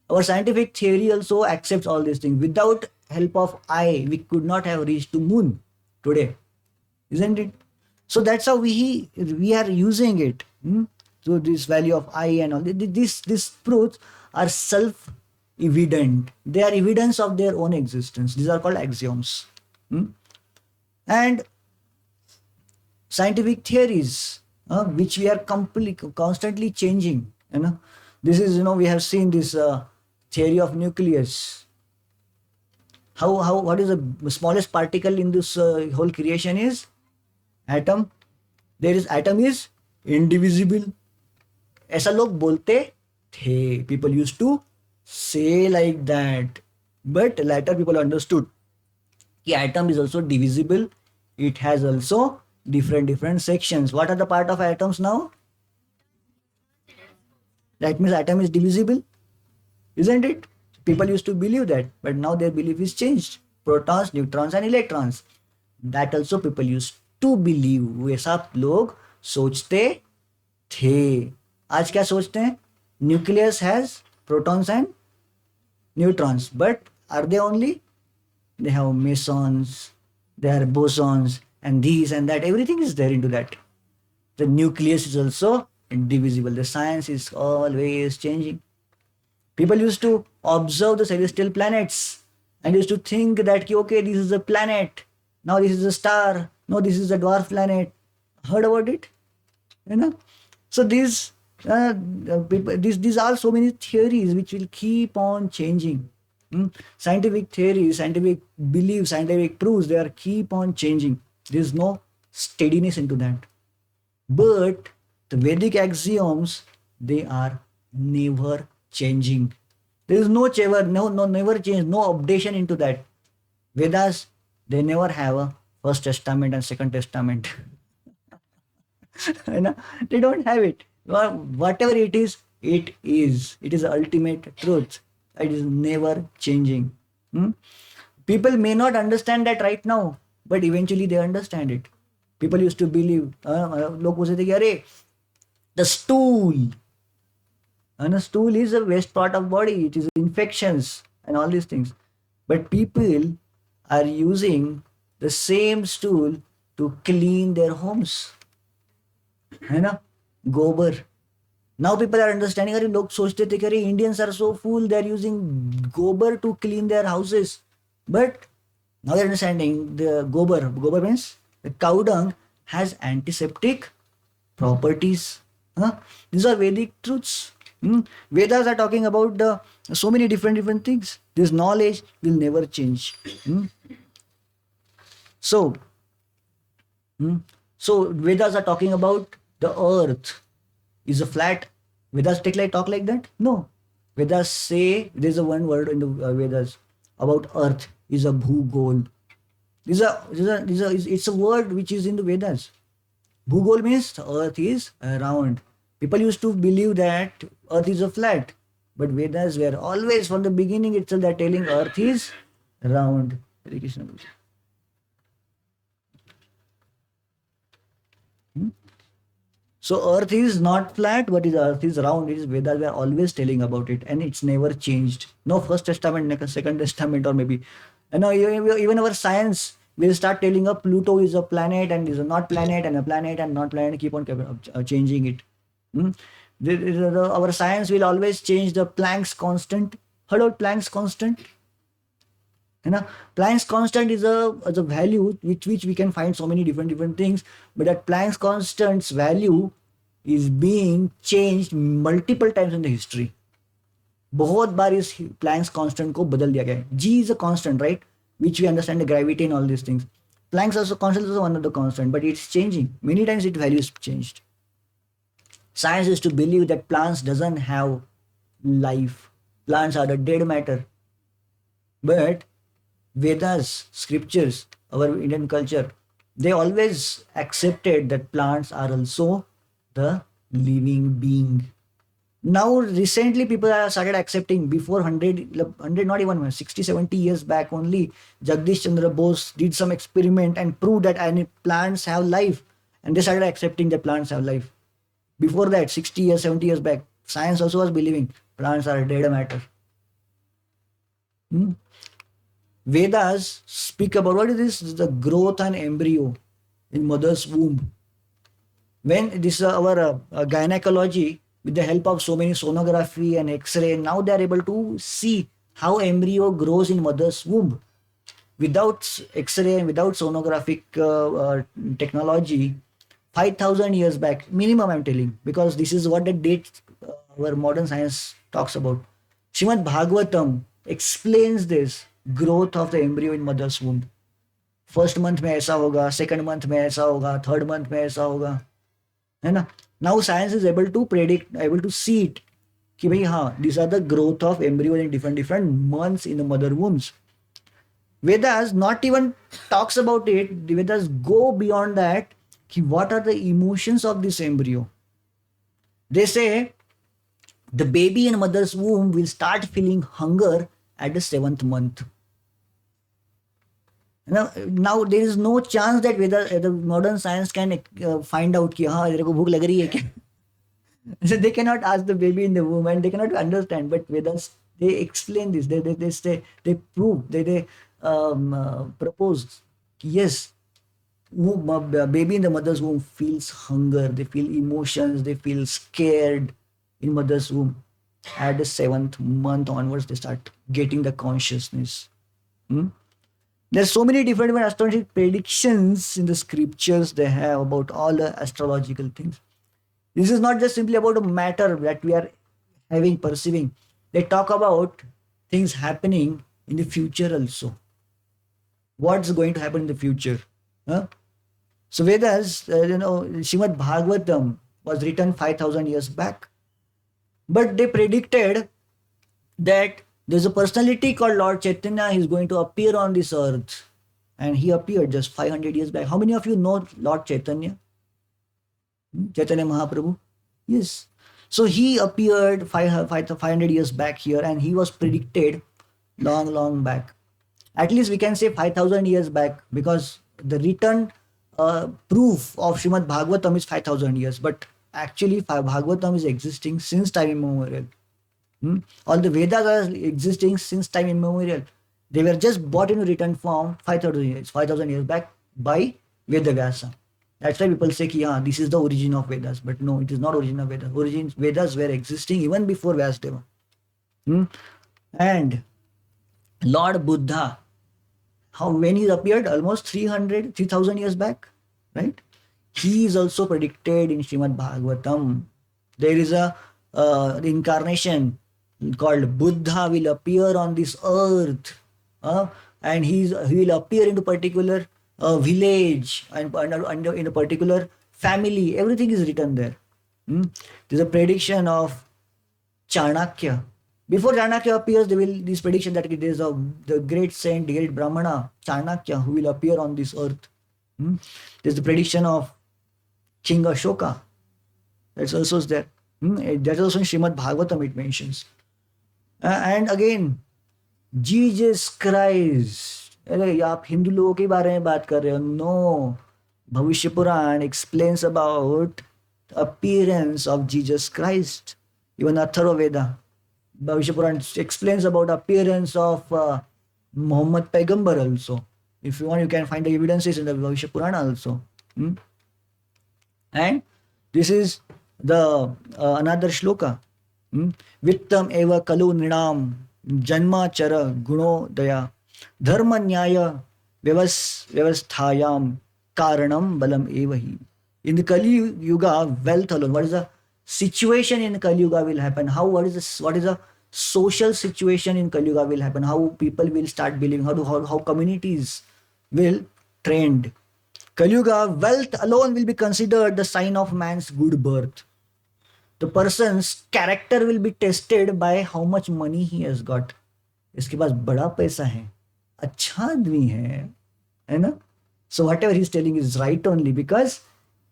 Our scientific theory also accepts all these things. Without help of I, we could not have reached to moon today. Isn't it? So that's how we are using it. So this value of I and all these proofs are self-evident. They are evidence of their own existence. These are called axioms. And scientific theories, which we are constantly changing. This is, we have seen this theory of nucleus. What is the smallest particle in this whole creation is? Atom. Atom is indivisible. ऐसा लोग बोलते थे. People used to say like that. But later people understood the atom is also divisible. It has also different sections. What are the part of atoms now? That means atom is divisible, isn't it? People used to believe that, but now their belief is changed. Protons, neutrons and electrons. That also people used to believe. वैसा लोग सोचते थे. आज क्या सोचते हैं? Nucleus has protons and neutrons, but are they only? They have mesons, they are bosons, and these and that. Everything is there into that. The nucleus is also indivisible. The science is always changing. People used to observe the celestial planets and used to think that, okay, this is a planet. Now this is a star. No, this is a dwarf planet. Heard about it? You know, so these are so many theories which will keep on changing. Scientific theories, scientific beliefs, scientific proofs, they are keep on changing. There is no steadiness into that. But the Vedic axioms, they are never changing. There is no ever, never change, no updation into that. Vedas, they never have a first testament and second testament. You know, they don't have it. Whatever it is, it is. It is the ultimate truth. It is never changing. Hmm? People may not understand that right now, but eventually they understand it. People used to believe, लोग पूछते थे कि अरे the stool, and a stool is a waste part of body. It is infections and all these things. But people are using the same stool to clean their homes. है ना, गोबर. Now people are understanding. अरे लोग सोचते थे कि अरे Indians are so fool, they are using gobar to clean their houses, but now they're understanding the gobar means the cow dung has antiseptic properties. Huh? These are Vedic truths. Vedas are talking about so many different things. This knowledge will never change. So so Vedas are talking about the earth is a flat. Vedas talk like that? No. Vedas say there's a one word in the Vedas about earth is a bhugol. It's a word which is in the Vedas. Bhugol means the earth is round. People used to believe that earth is a flat, but Vedas were always from the beginning itself they're telling earth is round. Hare Krishna. So earth is not flat, but earth is round. It is Vedas were always telling about it, and it's never changed. No first testament, no second testament, or maybe, even our science will start telling up Pluto is a planet and is a not planet and a planet and not planet. Keep on changing it. Our science will always change the Planck's constant. Heard about Planck's constant? Planck's constant is a value which we can find so many different things, but that Planck's constant's value is being changed multiple times in the history. बहुत बार इस Planck's constant को बदल दिया गया है. G is a constant, right? Which we understand the gravity and all these things. Planck's also constant is also one of the constant, but it's changing. Many times its value is changed. Science is to believe that plants doesn't have life. Plants are the dead matter. But Vedas, scriptures, our Indian culture, they always accepted that plants are also the living being. Now, recently, people have started accepting. Before 100, not even 60, 70 years back only, Jagdish Chandra Bose did some experiment and proved that plants have life. And they started accepting that plants have life. Before that, 60 years, 70 years back, science also was believing plants are dead matter. Vedas speak about what is this? The growth and embryo in mother's womb. When this our gynecology, with the help of so many sonography and X-ray, now they are able to see how embryo grows in mother's womb. Without X-ray and without sonographic technology, 5,000 years back, minimum I'm telling, because this is what the date our modern science talks about. Srimad Bhagavatam explains this growth of the embryo in mother's womb. First month में ऐसा होगा, second month में ऐसा होगा, third month में ऐसा होगा, है ना? Now science is able to predict, able to see it कि भाई हाँ, these are the growth of embryo in different months in the mother wombs. Vedas not even talks about it. The Vedas go beyond that. Ki what are the emotions of this embryo? They say the baby in mother's womb will start feeling hunger at the 7th month. Now there is no chance that whether the modern science can find out कि हाँ तेरे को भूख लग रही है क्या? So they cannot ask the baby in the womb and they cannot understand. But Vedas, they explain this. They say, they prove, they propose. Yes, baby in the mother's womb feels hunger. They feel emotions. They feel scared in mother's womb. At the 7th month onwards, they start getting the consciousness. There's so many different astonishing predictions in the scriptures they have about all the astrological things. This is not just simply about a matter that we are having, perceiving. They talk about things happening in the future also. What's going to happen in the future? Huh? So Vedas, Srimad Bhagavatam was written 5,000 years back. But they predicted that there's a personality called Lord Chaitanya. He's going to appear on this earth. And he appeared just 500 years back. How many of you know Lord Chaitanya? Chaitanya Mahaprabhu? Yes. So he appeared 500 years back here, and he was predicted long, long back. At least we can say 5,000 years back, because the written proof of Srimad Bhagavatam is 5,000 years. But actually, Bhagavatam is existing since time immemorial. All the Vedas are existing since time immemorial. They were just brought into written form 5,000 years back by Vedavyasa. That's why people say, yeah, this is the origin of Vedas. But no, it is not origin of Vedas. Vedas were existing even before Vyasdeva. And Lord Buddha, when he appeared? Almost 3,000 years back, right? He is also predicted in Srimad Bhagavatam. There is a incarnation called Buddha will appear on this earth, and he will appear into particular village and in a particular family. Everything is written there. There's a prediction of Chanakya. Before Chanakya appears, there will this prediction that it is the great saint, the great Brahmana, Chanakya, who will appear on this earth. There's the prediction of King Ashoka. That's also there. That's also in Srimad Bhagavatam it mentions. And again, Jesus Christ. अरे आप हिंदू लोगों के बारे में बात कर रहे हो? No. भविष्य पुराण explains about the appearance of Jesus Christ. Even Atharva Veda, Bhavishya Puran explains about appearance of Muhammad Paigambar also. If you want, you can find the evidences in the Bhavishya Purana also. And this is the another shloka. Vittam eva kalu nrinam janma chara guno daya dharma nyaya vyavasthayam karanam balam evahi. In the Kali Yuga, wealth alone. What is the situation in Kali Yuga will happen? What is the social situation in Kali Yuga will happen? How people will start believing? How communities will trend? Kali Yuga, wealth alone will be considered the sign of man's good birth. The person's character will be tested by how much money he has got. इसके पास बड़ा पैसा है, अच्छा आदमी है ना? So whatever he's telling is right only because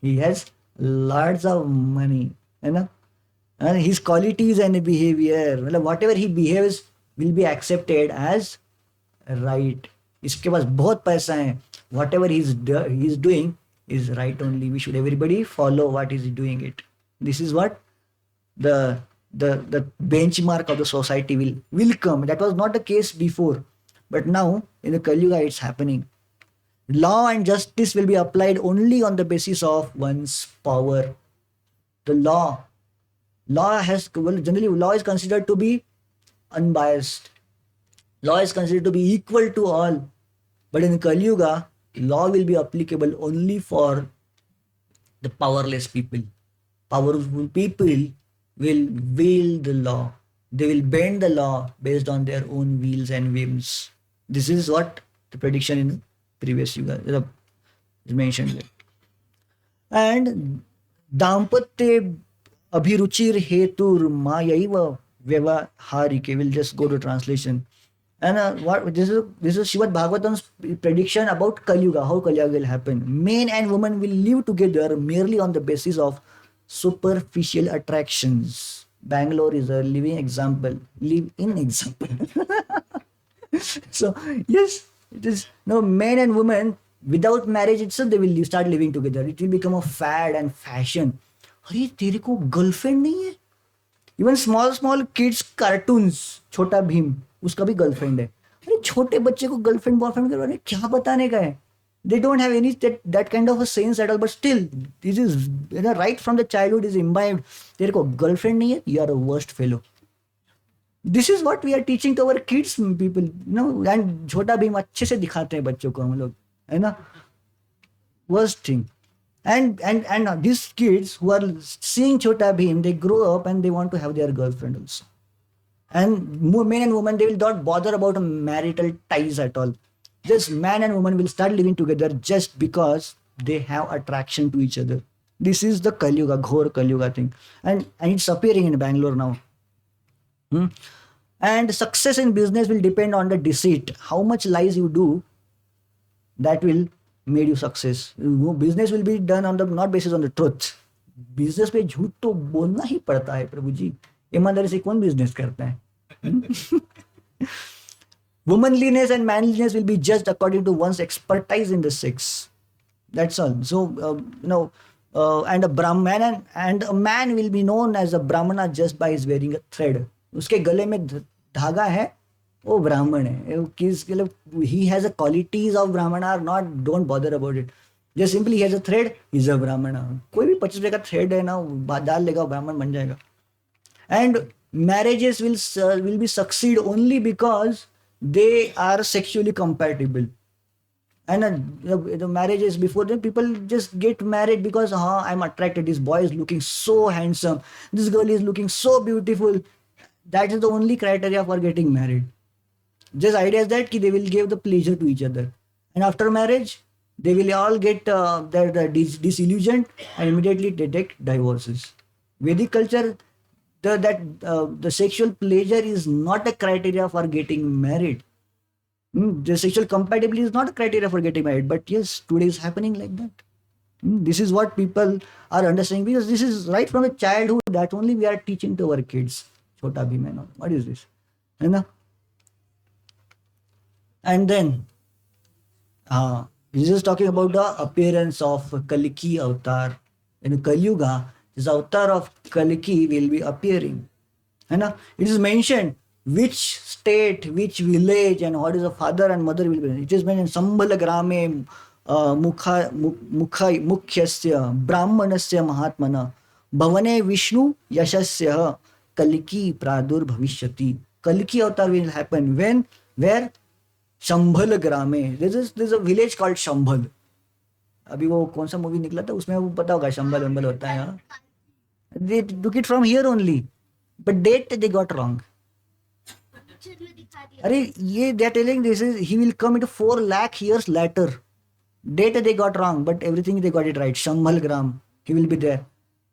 he has lots of money, है ना? And his qualities and behavior, whatever he behaves will be accepted as right. इसके पास बहुत पैसा है, whatever he's doing is right only. We should everybody follow what he's doing it. This is what the benchmark of the society will come. That was not the case before, but now in the Kali Yuga it's happening. Law and justice will be applied only on the basis of one's power. The law is considered to be unbiased. Law is considered to be equal to all. But in Kali Yuga, law will be applicable only for the powerless people. Powerful people will wield the law. They will bend the law based on their own wills and whims. This is what the prediction in previous Yuga is mentioned there. And Dampatya Abhiruchir Hetur Mayaiva Vyavaharike. We'll just go to translation. And this is Srimad Bhagavatam's prediction about Kali Yuga, how Kali Yuga will happen. Men and women will live together merely on the basis of superficial attractions. Bangalore is a living example. Live-in example. So, yes, it is. No, men and women, without marriage itself, they will start living together. It will become a fad and fashion. अरे तेरे को girlfriend नहीं है? Even small kids cartoons, छोटा भीम, उसका भी girlfriend है. अरे छोटे बच्चे को गर्लफ्रेंड बॉयफ्रेंड करवाने क्या बताने का है? They don't have any that kind of a sense at all. But still, this is right from the childhood is imbibed. तेरे को गर्लफ्रेंड नहीं है? You are a worst fellow. This is what we are teaching to our kids people, no, and Chhota Bheem अच्छे से दिखाते हैं बच्चों को हम लोग, है ना, worst thing. And these kids who are seeing Chota Bhim, they grow up and they want to have their girlfriend also. And men and women, they will not bother about marital ties at all. Just man and woman will start living together just because they have attraction to each other. This is the Kali Yuga, Ghor Kali Yuga thing. And it's appearing in Bangalore now. Hmm? And success in business will depend on the deceit. How much lies you do, that will made you success. Business will be done on the not basis on the truth. Business पे झूठ तो बोलना ही पड़ता है प्रभु जी, ईमानदारी से कौन business करता है? Womanliness and manliness will be judged according to one's expertise in the sex. That's all. So and a Brahman and a man will be known as a Brahmana just by his wearing a thread. उसके गले में धागा है, वो ब्राह्मण है. किस he has a qualities of Brahmana or not, don't bother about it. Just simply he has a thread, he's a Brahmana. कोई भी 25 रुपए का थ्रेड है ना, डाल लेगा, ब्राह्मण बन जाएगा. And marriages will be succeed only because they are sexually compatible. And the marriages before them, people just get married because I'm attracted. This boy is looking so handsome. This girl is looking so beautiful. That is the only criteria for getting married. Just idea is that they will give the pleasure to each other, and after marriage they will all get disillusioned and immediately they take divorces. Vedic culture, the sexual pleasure is not a criteria for getting married. The sexual compatibility is not a criteria for getting married, but yes, today is happening like that. This is what people are understanding, because this is right from the childhood that only we are teaching to our kids. Chota Bhima, what is this? You know? And then, this is talking about the appearance of Kaliki avatar. In Kali Yuga, this avatar of Kaliki will be appearing. And it is mentioned which state, which village, and what is the father and mother will be. It is mentioned Sambhala Grame Mukhyasya Brahmanasya Mahatmana Bhavane Vishnu Yashasya Kaliki Pradur Bhavishyati. Kaliki avatar will happen when, where? Shambhal ग्रामे. there's a village called Shambhal. अभी वो कौन सा movie निकला था उसमें वो पता होगा, शंभल वंभल होता है. हाँ, they took it from here only, but date they got wrong. अरे ये they are telling this is he will come into 4 lakh years later. Date they got wrong, but everything they got it right. Shambhal Gram, he will be there.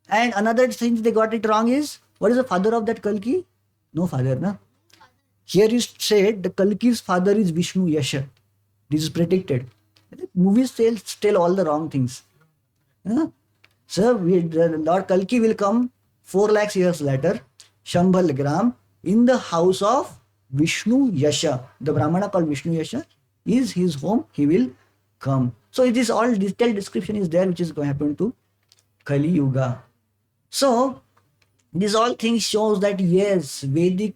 And another thing they got it wrong is, what is the father of that Kalki? No father, na? Here is said the Kalki's father is Vishnu Yasha. This is predicted. Movies tell all the wrong things. So Lord Kalki will come 4 lakhs years later, Shambhal Gram, in the house of Vishnu Yasha. The Brahmana called Vishnu Yasha is his home. He will come. So it is all detailed description is there, which is going to happen to Kali Yuga. So these all things shows that yes, Vedic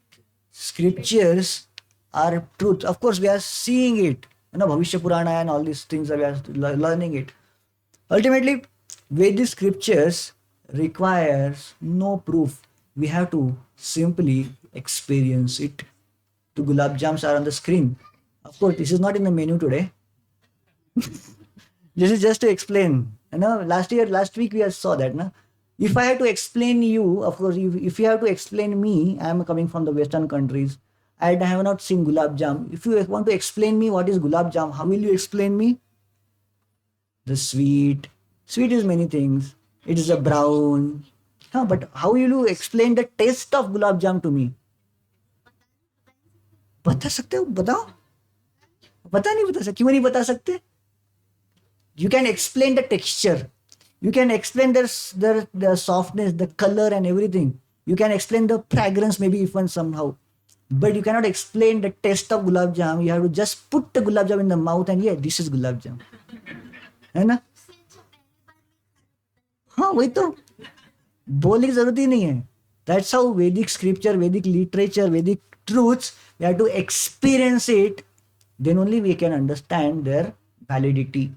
scriptures are truth. Of course, we are seeing it. Bhavishya Purana and all these things, we are learning it. Ultimately, Vedic scriptures requires no proof. We have to simply experience it. The gulab jams are on the screen. Of course, this is not in the menu today. This is just to explain. Last week we saw that. If I had to explain you, of course, if you have to explain me, I am coming from the Western countries. I have not seen gulab jam. If you want to explain me what is gulab jam, how will you explain me? The sweet. Sweet is many things. It is a brown. But how will you explain the taste of gulab jam to me? बता सकते हो? बताओ. बता नहीं बता सकते. क्यों नहीं बता सकते? You can explain the texture. You can explain the softness, the color and everything. You can explain the fragrance maybe even somehow. But you cannot explain the taste of gulab jam. You have to just put the gulab jam in the mouth and yeah, this is gulab jam. है ना? हाँ वही तो बोलने की जरूरत ही नहीं है. That's how Vedic scripture, Vedic literature, Vedic truths, we have to experience it. Then only we can understand their validity.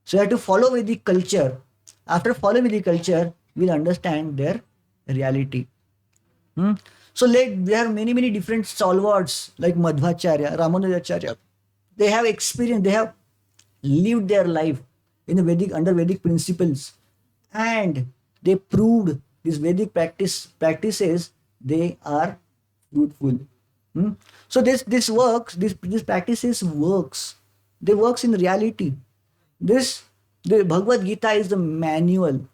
So you have to follow Vedic culture. After following Vedic culture, we'll understand their reality. Hmm? So there are many different stalwarts like Madhvacharya, Ramanujacharya. They have experience, they have lived their life in the Vedic under Vedic principles, and they proved these Vedic practices they are fruitful. Hmm? So this works. This practices works. They works in reality. This the Bhagavad Gita is the manual.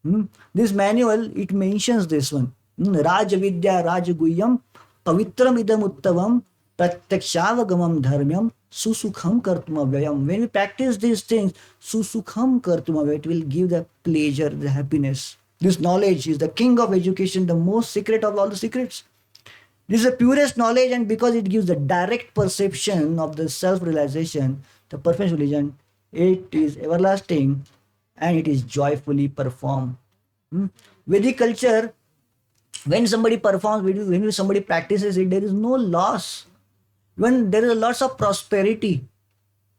Hmm? This manual it mentions this one. Raj Vidya Raj Guhyam Pavitram Idam Uttavam Pratyakshaavagamam Dharmyam Susukham Kartumavayam. When we practice these things, Susukham Kartumavayam, it will give the pleasure, the happiness. This knowledge is the king of education, the most secret of all the secrets. This is the purest knowledge, and because it gives the direct perception of the self-realization, the perfect religion, it is everlasting and it is joyfully performed. Hmm? Vedic culture, when somebody performs, when somebody practices it, there is no loss. When there is lots of prosperity,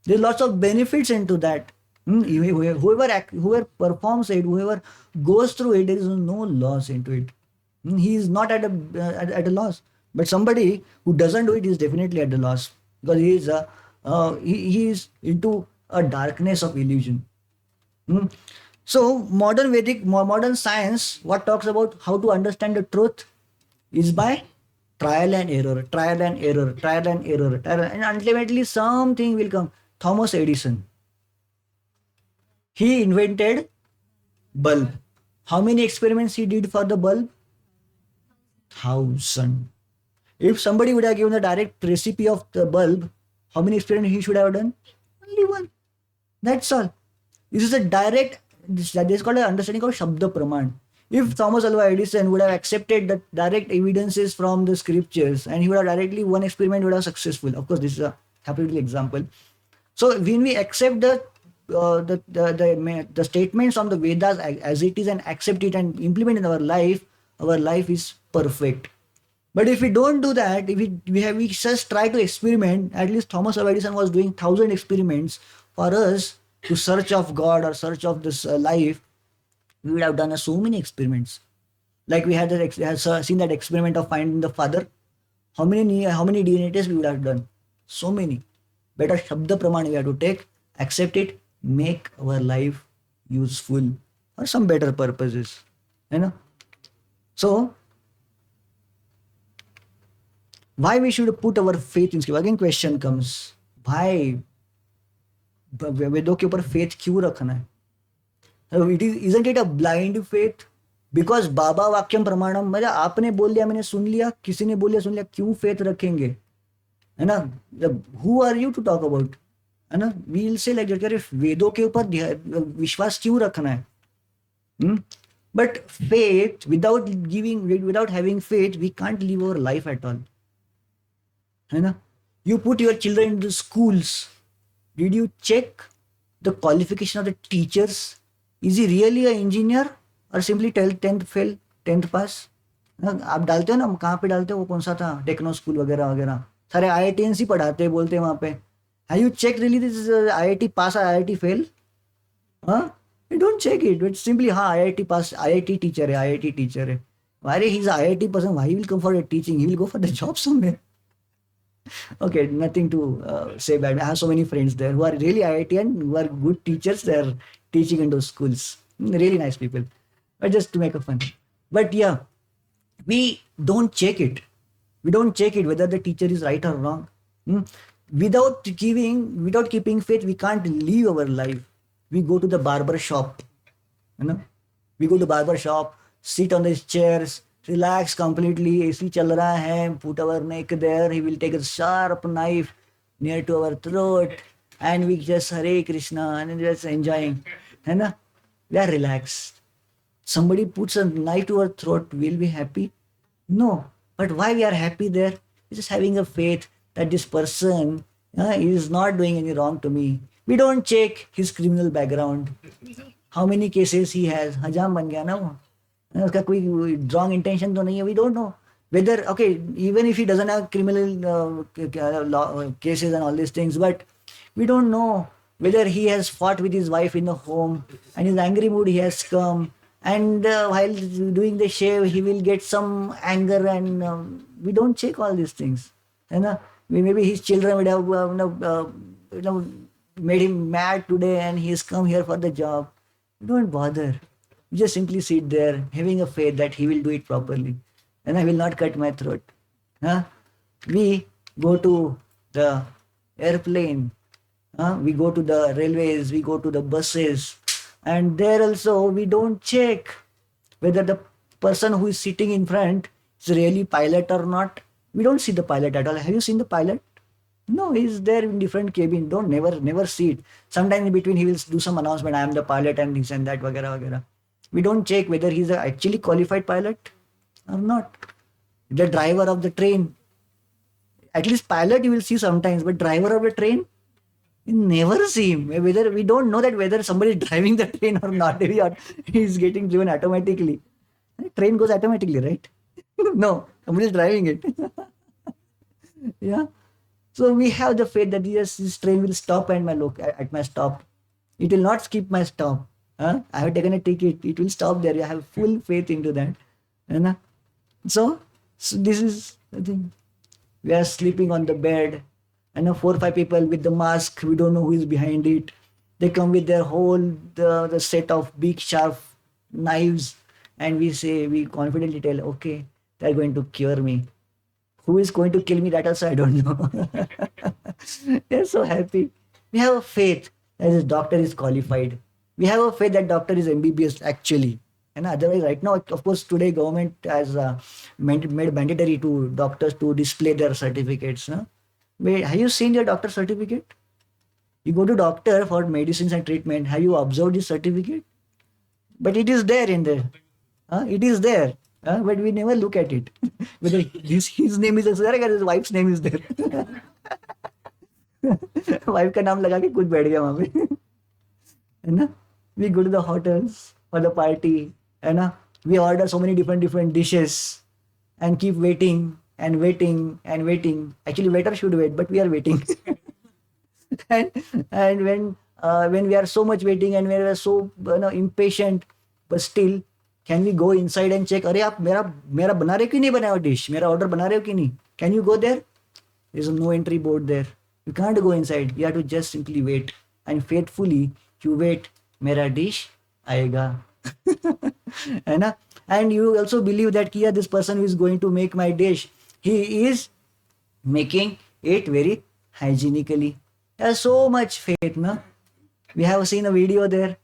there is lots of benefits into that. Whoever performs it, whoever goes through it, there is no loss into it. He is not at a loss. But somebody who doesn't do it is definitely at the loss, because he is into a darkness of illusion. Hmm. So modern science, what talks about how to understand the truth is by trial and error, trial and error, trial and error, and ultimately something will come. Thomas Edison, he invented bulb. How many experiments he did for the bulb? 1,000. If somebody would have given the direct recipe of the bulb, how many experiments he should have done? Only one. That's all. This is a direct, this is called an understanding of Shabda Praman. If Thomas Alva Edison would have accepted the direct evidences from the scriptures, and he would have directly one experiment would have successful. Of course, this is a hypothetical example. So when we accept the statements from the Vedas as it is and accept it and implement in our life is perfect. But if we don't do that, if we just try to experiment, at least Thomas Alva Edison was doing 1,000 experiments for us to search of God or search of this life. We would have done so many experiments. Like we had seen that experiment of finding the father. How many DNA tests we would have done? So many. Better Shabda Praman we have to take, accept it, make our life useful for some better purposes. You know? So why we should put our faith in scripture? Again question comes, why वेदों के ऊपर faith क्यों रखना है? Isn't it a blind faith? Because बाबा वाक्यम प्रमाणम, मतलब आपने बोल दिया मैंने सुन लिया, किसी ने बोल दिया सुन लिया, क्यों faith रखेंगे? है ना? Who are you to talk about? है ना? We will say like that, वेदों के ऊपर विश्वास क्यों रखना है? But faith, without having faith, we can't live our life at all. है ना? You put your children into schools. Did you check the qualification of the teachers? Is he really an engineer or simply 10th fail, 10th pass? आप डालते हो ना, कहाँ पे डालते हो? वो कौन सा था? टेक्नो स्कूल वगैरह वगैरह सारे IITians ही पढ़ाते हैं, बोलते हैं वहाँ पे. Have you checked really this is IIT pass or IIT fail? हाँ, you don't check it. It's simply हाँ IIT pass, IIT teacher है, IIT teacher है. Why he's an IIT person? Why he will come for a teaching? He will go for the job somewhere. Okay, nothing to say bad. I have so many friends there who are really IITian, who are good teachers. They are teaching in those schools. Really nice people. But just to make a fun. But yeah, we don't check it. We don't check it whether the teacher is right or wrong. Without keeping faith, we can't live our life. We go to the barber shop. You know, we go to barber shop, sit on these chairs, relax completely. AC chal raha hai, put our neck there. He will take a sharp knife near to our throat, and we just Hare Krishna and just enjoying. है ना? We are relaxed. Somebody puts a knife to our throat, we'll be happy? No. But why we are happy there? We're just having a faith that this person is not doing any wrong to me. We don't check his criminal background. How many cases he has? हजाम बन गया ना वो. उसका कोई wrong intention तो नहीं है. We don't know whether, okay, even if he doesn't have criminal cases and all these things, but we don't know whether he has fought with his wife in the home and in angry mood he has come and while doing the shave he will get some anger, and we don't check all these things, you know. Maybe his children would have you know made him mad today and he's come here for the job. Don't bother. You just simply sit there having a faith that he will do it properly and I will not cut my throat. Huh? We go to the airplane, we go to the railways, we go to the buses, and there also we don't check whether the person who is sitting in front is really pilot or not. We don't see the pilot at all. Have you seen the pilot? No, he's there in different cabin. Don't never see it. Sometimes in between he will do some announcement. I am the pilot and this and that, vagara vagara. We don't check whether he's a actually qualified pilot or not. The driver of the train, at least pilot you will see sometimes, but driver of the train, you never see him. Whether we don't know that whether somebody is driving the train or not, or he's getting driven automatically. Train goes automatically, right? No, somebody is driving it. Yeah. So we have the faith that yes, this train will stop at my stop. It will not skip my stop. I have taken a ticket. It will stop there. You have full faith into that. So, so this is the thing. We are sleeping on the bed, and 4 or 5 people with the mask. We don't know who is behind it. They come with their whole the set of big sharp knives, and we confidently tell, okay, they're going to cure me. Who is going to kill me? That also I don't know. They're so happy. We have a faith that this doctor is qualified. We have a faith that doctor is MBBS actually. And otherwise, right now, of course, today government has made mandatory to doctors to display their certificates. No? Wait, have you seen your doctor certificate? You go to doctor for medicines and treatment. Have you observed his certificate? But it is there in there. It is there. But we never look at it. Whether his name is there, his wife's name is there. Wife का नाम लगा के कुछ बैठ गया वहां पे है ना. We go to the hotels for the party, है ना. We order so many different dishes and keep waiting and waiting and waiting. Actually, waiter should wait, but we are waiting. and when we are so much waiting and we are so impatient, but still, can we go inside and check? अरे आप मेरा बना रहे हो कि नहीं बनाया dish? मेरा ऑर्डर बना रहे हो कि नहीं? Can you go there? There is no entry board there. You can't go inside. You have to just simply wait. And faithfully, you wait. मेरा dish आएगा. है ना? And you also believe that here this person who is going to make my dish, he is making it very hygienically. There's so much faith, no? We have seen a video there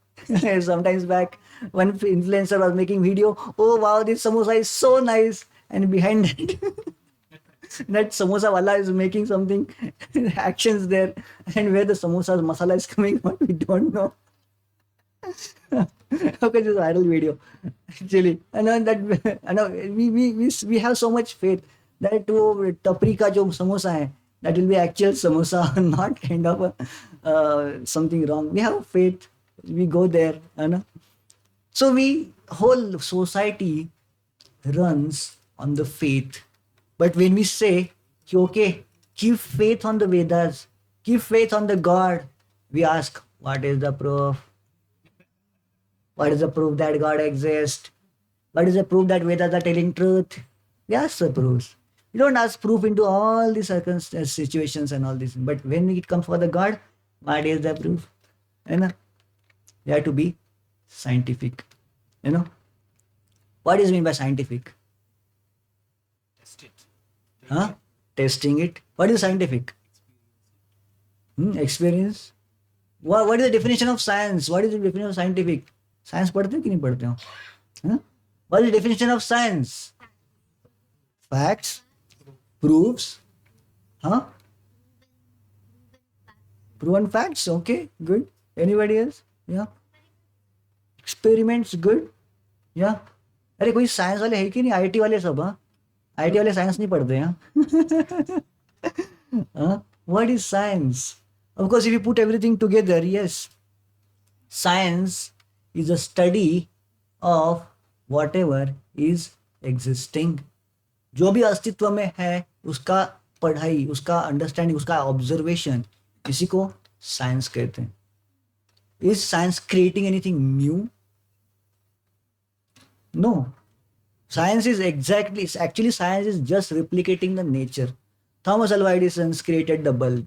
sometimes back. One influencer was making video. Oh wow, this samosa is so nice. And behind that, that samosa wala is making something actions there. And where the samosa's masala is coming from, we don't know. Okay, this viral video. Actually, I know that we have so much faith that to tapri ka jo samosa hai, that will be actual samosa, not kind of something wrong. We have faith. We go there. So whole society runs on the faith. But when we say, okay, keep faith on the Vedas, keep faith on the God, we ask, what is the proof? What is the proof that God exists? What is the proof that Vedas are telling truth? We ask the proofs. We don't ask proof into all these circumstances, situations and all this. But when it comes for the God, what is the proof? We have to be scientific. What is mean by scientific? Test it. Testing it. What is scientific? Experience. What is the definition of science? What is the definition of scientific? Science पढ़ते हो कि नहीं पढ़ते हो? What is the definition of science? Facts, proofs, proven facts. Okay, good. Anybody else? Yeah. Experiments, good. Yeah. अरे कोई science वाले है कि नहीं? आईटी वाले सब आईटी वाले साइंस नहीं पढ़ते हैं. What is science? Of course, if you put everything together, yes, science is a study of whatever is existing. जो भी अस्तित्व में है उसका पढ़ाई, उसका अंडरस्टैंडिंग, उसका ऑब्जर्वेशन, इसी को साइंस कहते हैं. Is science creating anything new? No. Science is exactly, actually, science is just replicating the nature. Thomas Alva Edison created the bulb.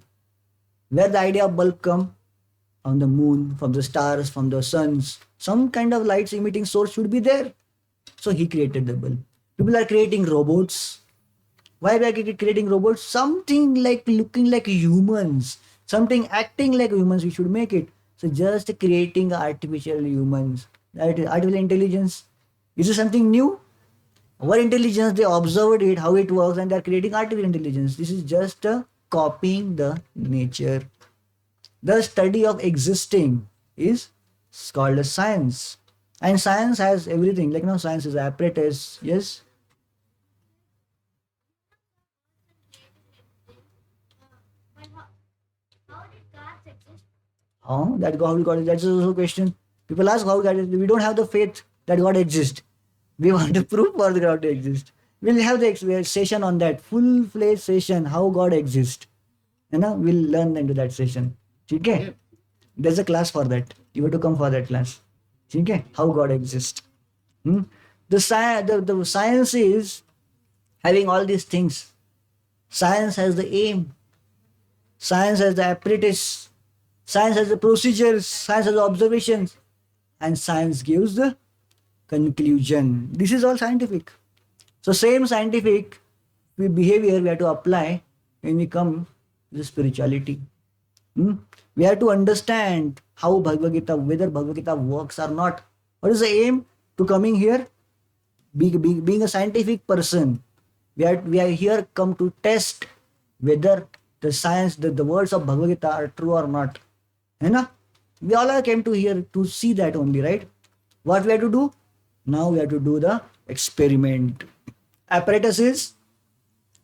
Where the idea of bulb come? From the moon, from the stars, from the suns. Some kind of lights emitting source should be there. So he created the bulb. People are creating robots. Why we are creating robots? Something like looking like humans, something acting like humans. We should make it. So just creating artificial humans. That is artificial intelligence. Is it something new? Our intelligence, they observed it, how it works, and they are creating artificial intelligence. This is just copying the nature. The study of existing is called as science. And science has everything. Like now, science is apparatus. Yes. How that God got that's also a question. People ask how God is. We don't have the faith that God exists. We want to prove for the God to exist. We'll have the session on that full-fledged session how God exists. You know, we'll learn into that session. Okay? There's a class for that. You have to come for that class. Okay? How God exists. Hmm? The science is having all these things. Science has the aim. Science has the apparatus. Science has the procedures. Science has the observations. And science gives the conclusion. This is all scientific. So same scientific behavior we have to apply when we come to spirituality. Hmm? We have to understand how Bhagavad Gita, whether Bhagavad Gita works or not. What is the aim to coming here? Being a scientific person, we are here come to test whether the science, the words of Bhagavad Gita are true or not. You know? We all are came to here to see that only, right? What we have to do? Now we have to do the experiment. Apparatus is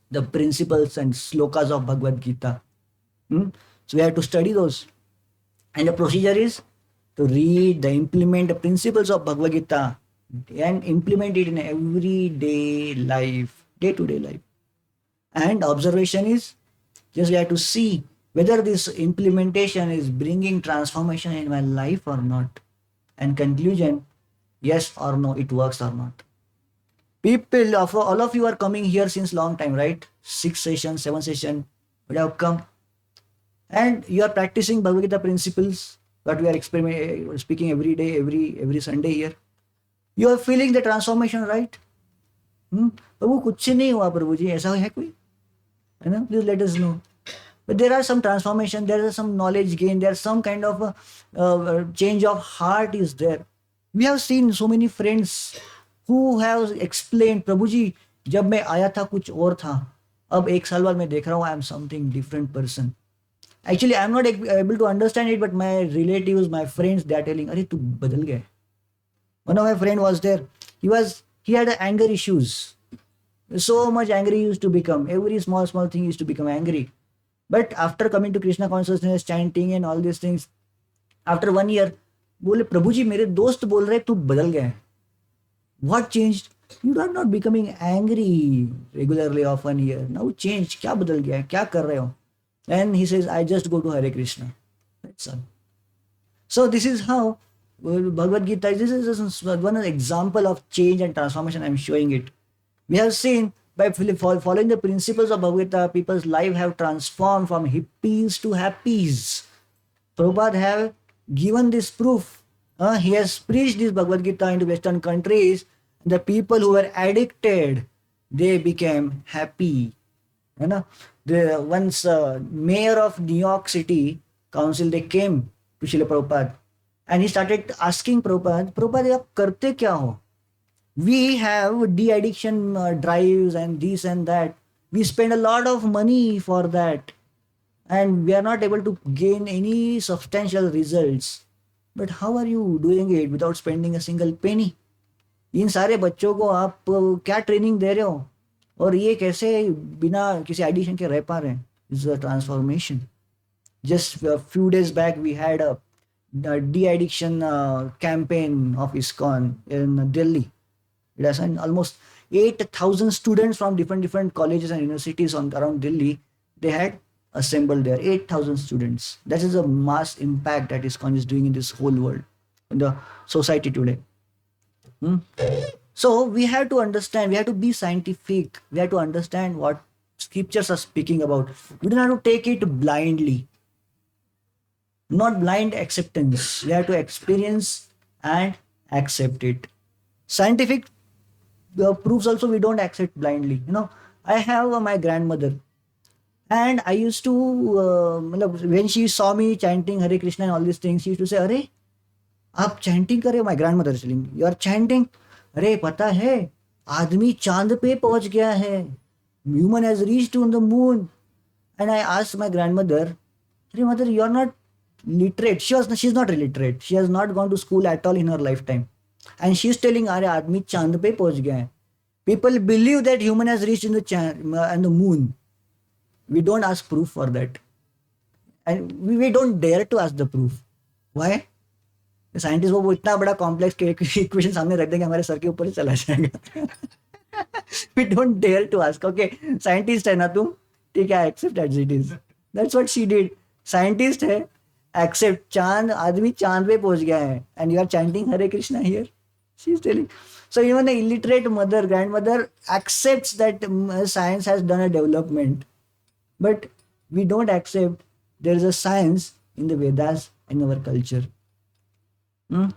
the principles and slokas of Bhagavad Gita. So we have to study those. And the procedure is to read, the implement the principles of Bhagavad Gita and implement it in everyday life, day-to-day life. And observation is just we have to see whether this implementation is bringing transformation in my life or not. And conclusion, yes or no, it works or not. People, all of you are coming here since long time, right? 6 sessions, 7 sessions would have come. And you are practicing Bhagavad Gita principles, what we are speaking every day, every Sunday here. You are feeling the transformation, right? प्रभु कुछ नहीं हुआ प्रभु जी ऐसा है कोई है ना please let us know. But there are some transformation, there is some knowledge gain, there is some kind of change of heart is there. We have seen so many friends who have explained प्रभु जी जब मैं आया था कुछ और था अब 1 साल बाद मैं देख रहा हूँ I am something different person. Actually I am not able to understand it, but my relatives, my friends, they are telling अरे तू बदल गया. One of my friend was there. He had anger issues. So much angry he used to become. Every small thing used to become angry. But after coming to Krishna consciousness, chanting and all these things, after 1 year, बोले प्रभु जी मेरे दोस्त बोल रहे तू बदल गया है. What changed? You are not becoming angry regularly of 1 year. Now change. क्या बदल गया है? क्या कर रहे हो? And he says, I just go to Hare Krishna. That's all. So this is how Bhagavad Gita, this is one example of change and transformation. I'm showing it. We have seen by following the principles of Bhagavad Gita, people's life have transformed from hippies to happies. Prabhupada have given this proof. He has preached this Bhagavad Gita into Western countries. The people who were addicted, they became happy. You know, the once mayor of New York City Council, they came to Srila Prabhupada. And he started asking Prabhupada, आप करते क्या हो? We have de-addiction drives and this and that. We spend a lot of money for that. And we are not able to gain any substantial results. But how are you doing it without spending a single penny? इन सारे बच्चों को आप क्या training दे रहे हो? और ये कैसे बिना किसी एडिशन के रह पा रहे हैं? This is a transformation. Just a few days back, we had a de-addiction campaign of ISKCON in Delhi. It has almost 8,000 students from different colleges and universities around Delhi. They had assembled there, 8,000 students. That is a mass impact that ISKCON is doing in this whole world, in the society today. So we have to understand, we have to be scientific, we have to understand what scriptures are speaking about. We don't have to take it blindly, not blind acceptance. We have to experience and accept it. Scientific proofs also we don't accept blindly. I have my grandmother, and I used to, when she saw me chanting Hare Krishna and all these things, she used to say, "Arey, आप chanting करे?" My grandmother is telling, "you are chanting? अरे पता है, आदमी चांद पे पहुंच गया है, human has reached on the moon." And I asked my grandmother, "अरे mother, you are not literate." She is not illiterate, she has not gone to school at all in her lifetime, and she is telling, अरे आदमी चांद पे पहुंच गया है. People believe that human has reached in the moon. We don't ask proof for that, and we don't dare to ask the proof. Why? Scientist वो इतना बड़ा कॉम्प्लेक्स इक्वेशन सामने रख देंगे, हमारे सर के ऊपर ही चला जाएगा. We don't dare to ask. Okay, scientist है ना तुम, ठीक है, accept as it is. That's what she did. Scientist है, एक्सेप्ट. चांद, आदमी चांद पे पहुंच गया है, and you are chanting Hare Krishna here. She is telling. So even the illiterate mother, grandmother accepts that science has done a development, but we don't accept there is a science in the Vedas, in our culture. Hmm?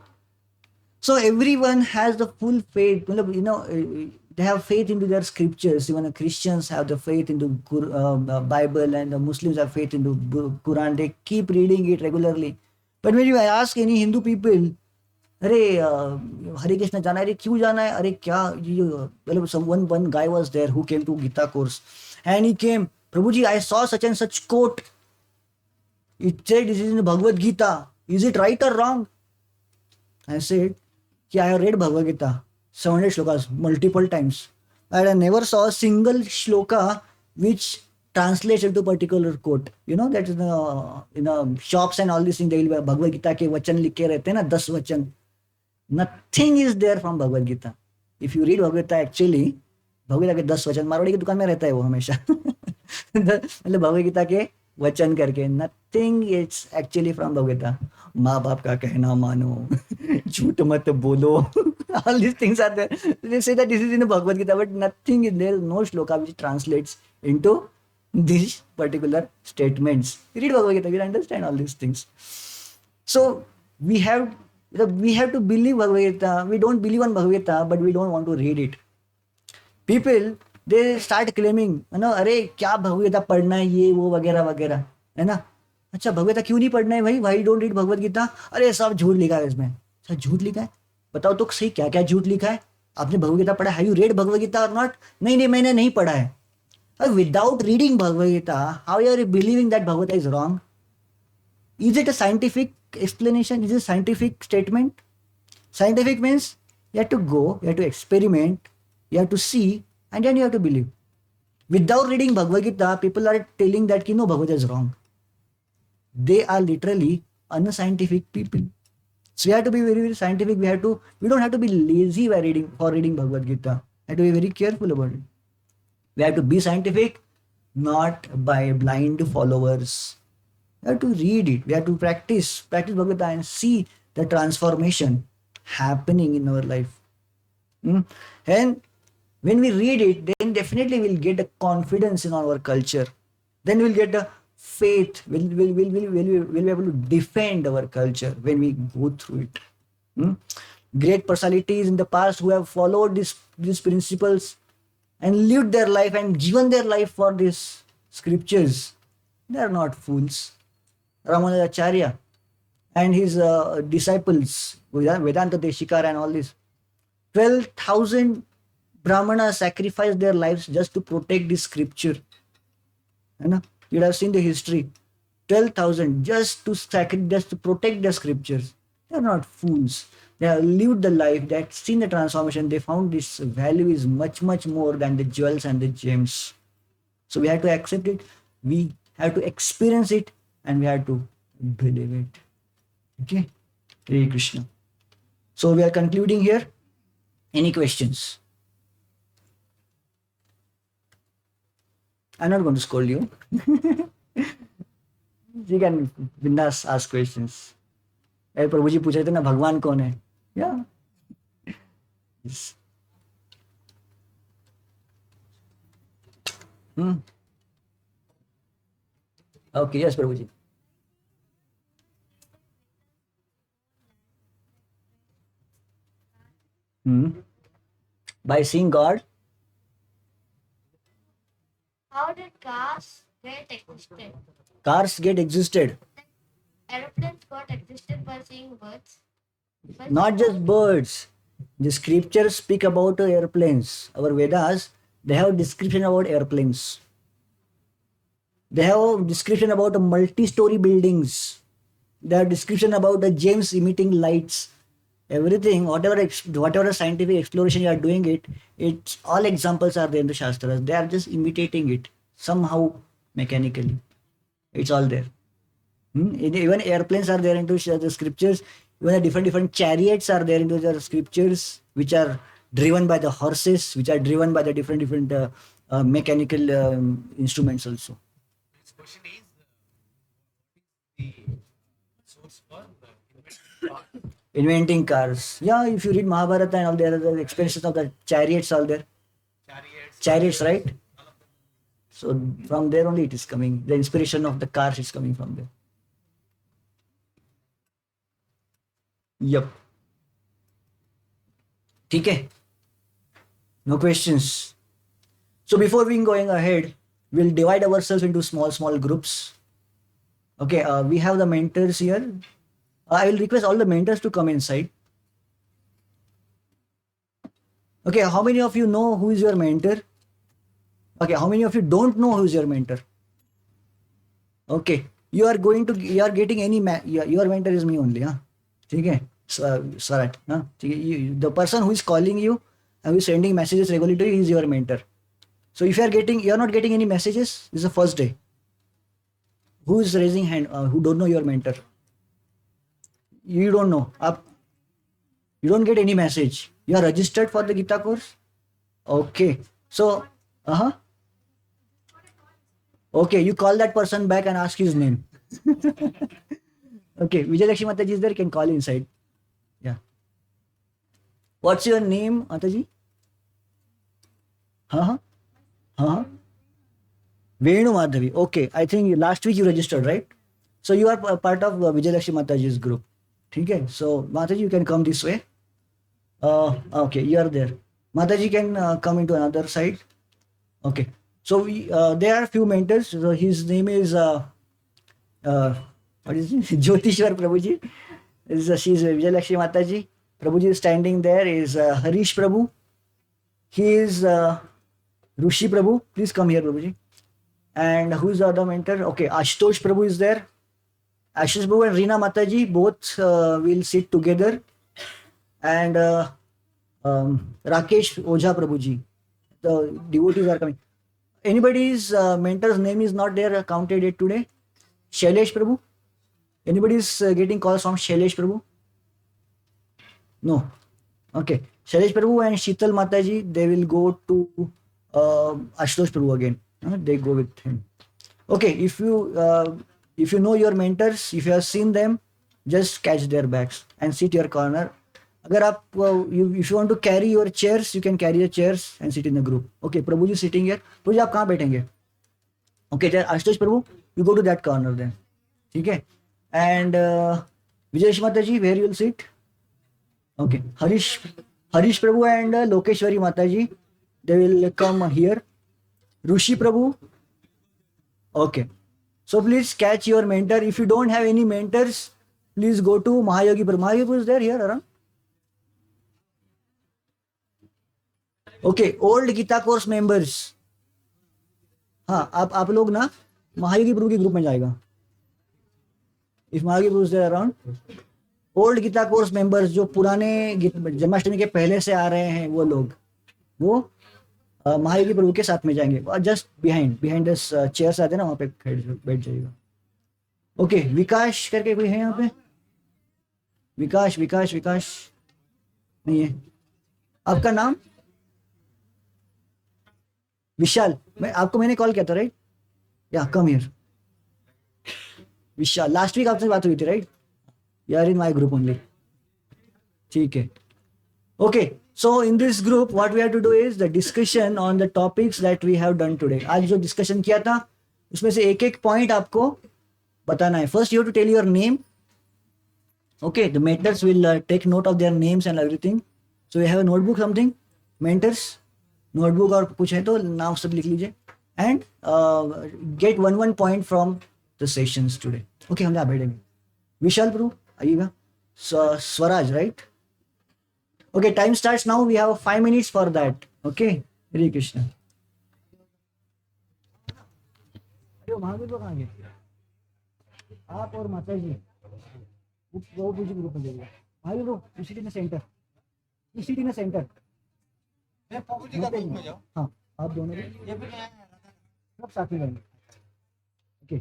So everyone has the full faith. They have faith into their scriptures. Even the Christians have the faith into Bible, and the Muslims have faith into Quran. They keep reading it regularly. But when you ask any Hindu people, अरे हरे कृष्ण जाना है, अरे क्यों जाना है, अरे क्या, मतलब one guy was there who came to Gita course, and he came, Prabhuji, I saw such and such quote. It said this is in the Bhagavad Gita. Is it right or wrong? I said, I have read Bhagavad Gita 700 shlokas multiple times, and I never saw a single shloka which translates into particular quote. That is in shops and all these things, they will be Bhagavad Gita के वचन लिखे रहते हैं ना, 10 वचन. Nothing is there from Bhagavad Gita. If you read Bhagavad Gita, actually Bhagavad Gita के 10 वचन, मारवाड़ी की दुकान में रहता है वो हमेशा. मतलब भगवद गीता के वचन करके, nothing is actually from Bhagavad Gita. माँ बाप का कहना मानो, झूठ मत बोलो, all these things are there. They say that this is in the Bhagavad Gita, but nothing is there, no shloka which translates into these particular statements. You read Bhagavad Gita, you understand all these things. So we have to believe Bhagavad Gita. We don't believe on Bhagavad Gita, but we don't want to read it. People, they start claiming, अरे क्या भगवद गीता पढ़ना है, ये वो वगैरह वगैरह, है ना. अच्छा, भगवद गीता क्यों नहीं पढ़ना है भाई? Why don't read Bhagavad Gita? अरे सब झूठ लिखा है इसमें. अच्छा, झूठ लिखा है? बताओ तो सही, क्या क्या झूठ लिखा है? आपने भगवद गीता पढ़ा? Have you read Bhagavad Gita और नॉट? नहीं, मैंने नहीं पढ़ा है. Without reading Bhagavad Gita, how are you believing that Bhagavad Gita is wrong? Is it a scientific explanation? Is it a scientific statement? Scientific means you have to go, you have to experiment, you have to see, and then you have to believe. Without reading Bhagavad Gita, people are telling that no, Bhagavad Gita is wrong. They are literally unscientific people. So we have to be very, very scientific. We don't have to be lazy by reading Bhagavad Gita. We have to be very careful about it. We have to be scientific, not by blind followers. We have to read it. We have to practice Bhagavad Gita and see the transformation happening in our life. And when we read it, then definitely we'll get a confidence in our culture. Then we'll get a faith. We'll be able to defend our culture when we go through it. Great personalities in the past who have followed these principles and lived their life and given their life for these scriptures, they are not fools. Ramanujacharya and his disciples, Vedanta Deshikar and all this, 12,000 Brahmanas sacrificed their lives just to protect this scripture. You'd have seen the history. 12,000 just to protect the scriptures. They are not fools. They have lived the life, they have seen the transformation. They found this value is much, much more than the jewels and the gems. So we have to accept it. We have to experience it, and we have to believe it. Okay? Hare Krishna. So we are concluding here. Any questions? I'm not going to scold you. You can bindas ask questions. प्रभु जी पूछ रहे थे ना, भगवान कौन है? Yeah. Yes. Okay, yes, Prabhuji. Hmm. By seeing God. How did cars get existed? Cars get existed. Aeroplanes got existed by seeing birds. Not just birds. The scriptures speak about airplanes. Our Vedas, they have description about airplanes. They have description about multi-story buildings. They have description about the James emitting lights. Everything, whatever scientific exploration you are doing it's all examples are there in the Shastras. They are just imitating it somehow mechanically. It's all there. Even airplanes are there into the scriptures. Even the different chariots are there into the scriptures, which are driven by the horses, which are driven by the different mechanical instruments also. His question is, the source for inventing car. Inventing cars. Yeah, if you read Mahabharata and all, there are the expressions of the chariots all there. Chariots, right? So from there only it is coming. The inspiration of the cars is coming from there. Yep. Okay. No questions. So before we going ahead, we'll divide ourselves into small groups. Okay, we have the mentors here. I will request all the mentors to come inside. Okay, how many of you know who is your mentor? Okay, how many of you don't know who is your mentor? Okay, you are getting any your mentor is me only, huh? ठीक है, Swarat, huh? ठीक है, the person who is calling you and who is sending messages regularly to you is your mentor. So if you are not getting any messages, this is the first day. Who is raising hand? Who don't know your mentor? You don't know. You don't get any message. You are registered for the Gita course. Okay. So, okay, you call that person back and ask his name. Okay, Vijay Lakshmi Mataji is there. You can call inside. Yeah. What's your name, Mataji? Huh? Huh? Venu Madhavi. Okay, I think last week you registered, right? So you are part of Vijay Lakshmi Mataji's group. Okay, so Mataji, you can come this way. Okay, you are there. Mataji can come into another side. Okay, so there are few mentors. So his name is what is it? Jyotishwar Prabhuji. She's Vijay Lakshmi Mataji. Prabhuji is standing there. Is Harish Prabhu. He is Rushi Prabhu. Please come here, Prabhuji. And who is the other mentor? Okay, Ashutosh Prabhu is there. Ashish Prabhu and Reena Mataji both will sit together. And Rakesh Ojha Prabhuji. The devotees are coming. Anybody's mentor's name is not there counted yet today? Shailesh Prabhu? Anybody is getting calls from Shailesh Prabhu? No. Okay. Shailesh Prabhu and Sheetal Mataji, they will go to Ashutosh Prabhu again. They go with him. Okay. If you know your mentors, if you have seen them, just catch their backs and sit your corner. अगर आप if you want to carry your chairs, you can carry your chairs and sit in the group. Okay, Prabhuji is sitting here. Prabhuji आप कहाँ बैठेंगे? Okay, Ashutosh Prabhu, you go to that corner then. ठीक है? And Vijay Mataji, where you will sit? Okay, Harish Prabhu and Lokeshwari Mataji, they will come here. Rushi Prabhu. Okay. So please catch your mentor. If you don't have any mentors, please go to Mahayogi Prabhu. Mahayogi Prabhu is there here around. Okay, old Gita course members. हाँ, आप लोग ना महायोगी प्रभु के group में जाएगा. If Mahayogi Prabhu is there around, old Gita course members जो पुराने जन्माष्टमी के पहले से आ रहे हैं वो लोग, वो महायोगी प्रभु के साथ में जाएंगे. जस्ट बिहाइंड दिस चेयर्स आते हैं ना, वहाँ पे बैठ जाइएगा. ओके, विकास करके कोई है यहाँ पे? विकास नहीं है. आपका नाम? विशाल. मैंने कॉल किया था, राइट? या come here. Vishal, last week आपसे बात हुई थी, right? You are in my group only. ठीक है. Okay, So in this group, what we have to do is the discussion on the topics that we have done today. आज जो discussion किया था, उसमें से एक एक point आपको बताना है. First, you have to tell your name. Okay, the mentors will take note of their names and everything. So you have a notebook, something. Mentors, notebook और कुछ है तो नाम सब लिख लीजिए. And get one point from the sessions today. Okay, हम यहाँ बैठेंगे. विशाल प्रभु आइएगा. Swaraj, right? Okay, time starts now. We have 5 minutes for that. Okay, Hare Krishna. अरे महावीर को कहाँ गए? आप और माता जी वो पूछे ग्रुप में जाइए. महावीर को सिटी में सेंटर, सिटी में सेंटर. मैं पप्पू जी का ग्रुप में जाऊँ. हाँ, आप दोनों ये भी मैं सब साथ में रहेंगे. ओके,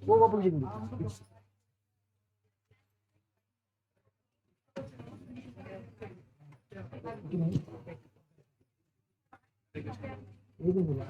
वो पूछे ग्रुप. एक दिन बोला